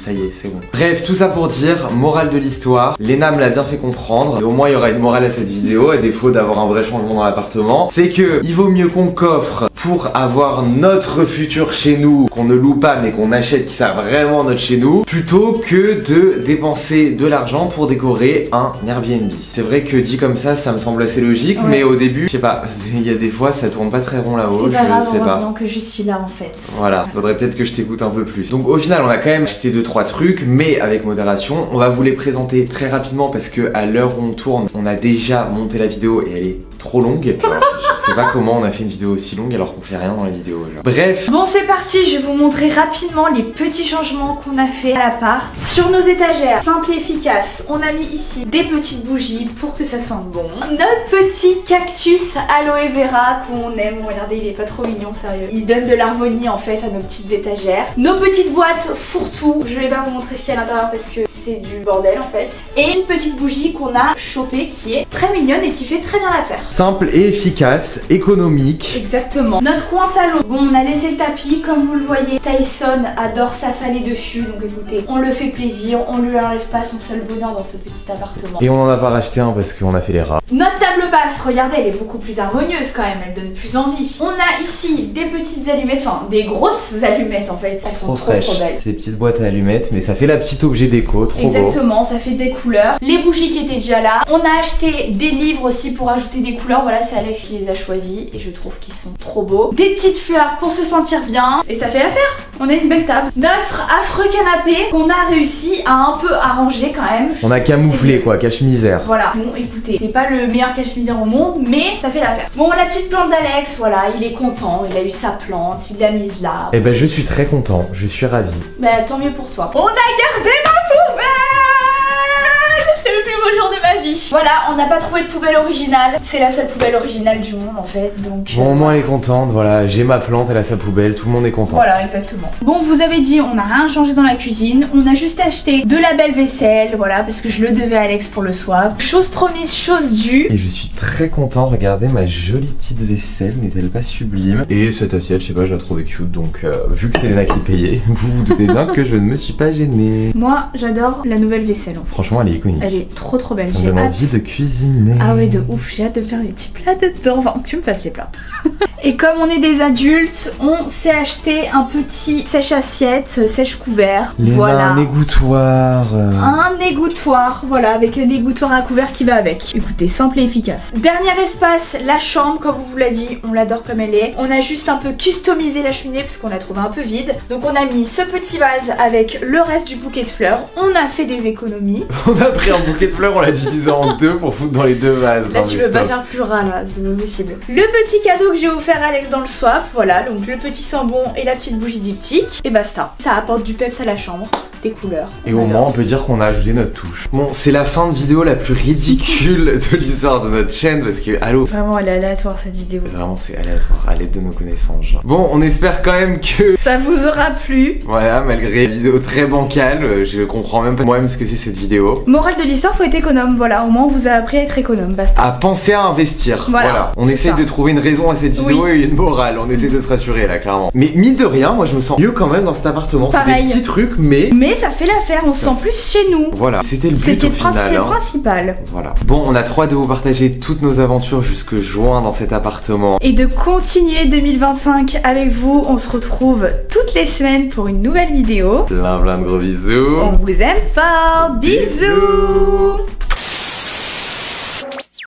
ça y est, c'est bon. Bref, tout ça pour dire, morale de l'histoire, Léna me l'a bien fait comprendre, et au moins il y aura une morale à cette vidéo, à défaut d'avoir un vrai changement dans l'appartement, c'est que il vaut mieux qu'on coffre pour avoir notre futur chez nous, qu'on ne loue pas mais qu'on achète, qui sera vraiment notre chez nous, plutôt que de dépenser de l'argent pour décorer un Airbnb. C'est vrai que dit comme ça me semble assez logique, mais au début, je sais pas, il y a des fois ça tourne pas très rond là-haut, c'est pas grave, je sais pas. heureusement que je suis là en fait. Voilà, faudrait peut-être que je t'écoute un peu plus. Donc au final, on a quand même acheté 2-3 trucs, mais avec modération. On va vous les présenter très rapidement parce que à l'heure où on tourne, on a déjà monté la vidéo et elle est trop longue. Alors, je sais pas comment on a fait une vidéo aussi longue alors qu'on fait rien dans la vidéo. Genre. Bref. Bon, c'est parti, je vais vous montrer rapidement les petits changements qu'on a fait à l'appart. Sur nos étagères, simple et efficace, on a mis ici des petites bougies pour que ça sente bon. Notre petit cactus aloe vera qu'on aime, regardez, il est pas trop mignon, sérieux. Il donne de l'harmonie en fait à nos petites étagères. Nos petites boîtes fourre-tout, je vais pas vous montrer ce qu'il y a à l'intérieur parce que c'est du bordel en fait. Et une petite bougie qu'on a chopée qui est très mignonne et qui fait très bien l'affaire. Simple et efficace, économique. Exactement. Notre coin salon, bon, on a laissé le tapis, comme vous le voyez. Tyson adore s'affaler dessus, donc écoutez, on le fait plaisir, on lui enlève pas son seul bonheur dans ce petit appartement. Et on en a pas racheté un parce qu'on a fait les rats. Notre table basse, regardez, elle est beaucoup plus harmonieuse quand même, elle donne plus envie. On a ici des petites allumettes, enfin des grosses allumettes en fait, elles sont trop belles. Ces petites boîtes à allumettes, mais ça fait la petite objet déco, trop Exactement, beau. ça fait des couleurs. Les bougies qui étaient déjà là. On a acheté des livres aussi pour ajouter des couleurs, voilà, c'est Alex qui les a choisis et je trouve qu'ils sont trop beaux. Des petites fleurs pour se sentir bien et ça fait l'affaire. On a une belle table. Notre affreux canapé qu'on a réussi à un peu arranger quand même. On a camouflé quoi, cache-misère. Voilà, bon écoutez, c'est pas le meilleur cache-misère au monde, mais ça fait l'affaire. Bon, la petite plante d'Alex, voilà, il est content, il a eu sa plante, il l'a mise là. Et ben je suis très content, je suis ravi. Bah tant mieux pour toi. On a gardé ma poubelle. C'est le plus beau jour de ma vie. Voilà, on n'a pas trouvé de poubelle originale. C'est la seule poubelle originale du monde en fait, donc... Bon, au moins elle est contente, voilà, j'ai ma plante, elle a sa poubelle, tout le monde est content. Voilà, exactement. Bon, vous avez dit, on n'a rien changé dans la cuisine. On a juste acheté de la belle vaisselle, voilà, parce que je le devais à Alex pour le swap. Chose promise, chose due. Et je suis très content, regardez ma jolie petite vaisselle, n'est-elle pas sublime? Et cette assiette, je sais pas, je la trouvais cute, donc vu que c'est Léna qui payait, vous vous doutez bien que je ne me suis pas gêné. Moi, j'adore la nouvelle vaisselle en fait. Franchement, elle est iconique. Elle est trop belle. On donne envie de cuisiner. Ah ouais, de ouf, j'ai hâte de faire des petits plats dedans. Enfin, que tu me fasses les plats. Et comme on est des adultes, on s'est acheté un petit sèche-assiette, sèche-couvert. Voilà. Un égouttoir. Un égouttoir, voilà, avec un égouttoir à couvert qui va avec. Écoutez, simple et efficace. Dernier espace, la chambre, comme on vous l'a dit, on l'adore comme elle est. On a juste un peu customisé la cheminée parce qu'on l'a trouvé un peu vide. Donc on a mis ce petit vase avec le reste du bouquet de fleurs. On a fait des économies. On a pris un bouquet de fleurs, on l'a divisé en deux pour foutre dans les deux vases. Là tu veux pas faire plus ras là, c'est pas possible. Le petit cadeau que j'ai offert à Alex dans le swap, voilà, donc le petit sambon et la petite bougie diptyque, et basta. Ça apporte du peps à la chambre, des couleurs. Et au moins on peut dire qu'on a ajouté notre touche. Bon, c'est la fin de vidéo la plus ridicule de l'histoire de notre chaîne parce que, allô. Vraiment elle est aléatoire cette vidéo. Vraiment c'est aléatoire, à l'aide de nos connaissances. Genre. Bon, on espère quand même que ça vous aura plu. Voilà, malgré la vidéo très bancale, je comprends même pas moi-même ce que c'est cette vidéo. Morale de l'histoire, faut être économe, voilà, au moins on vous a appris à être économe, basta. À penser à investir, voilà. On essaie de trouver une raison à cette vidéo et une morale, on essaie de se rassurer là, clairement. Mais mine de rien, moi je me sens mieux quand même dans cet appartement. C'est des petits trucs, mais ça fait l'affaire, on se sent plus chez nous. Voilà, c'était le but au final. C'est le principal. Voilà. Bon, on a trop hâte de vous partager toutes nos aventures jusque juin dans cet appartement. Et de continuer 2025 avec vous, on se retrouve toutes les semaines pour une nouvelle vidéo. Plein de gros bisous. On vous aime fort, bisous.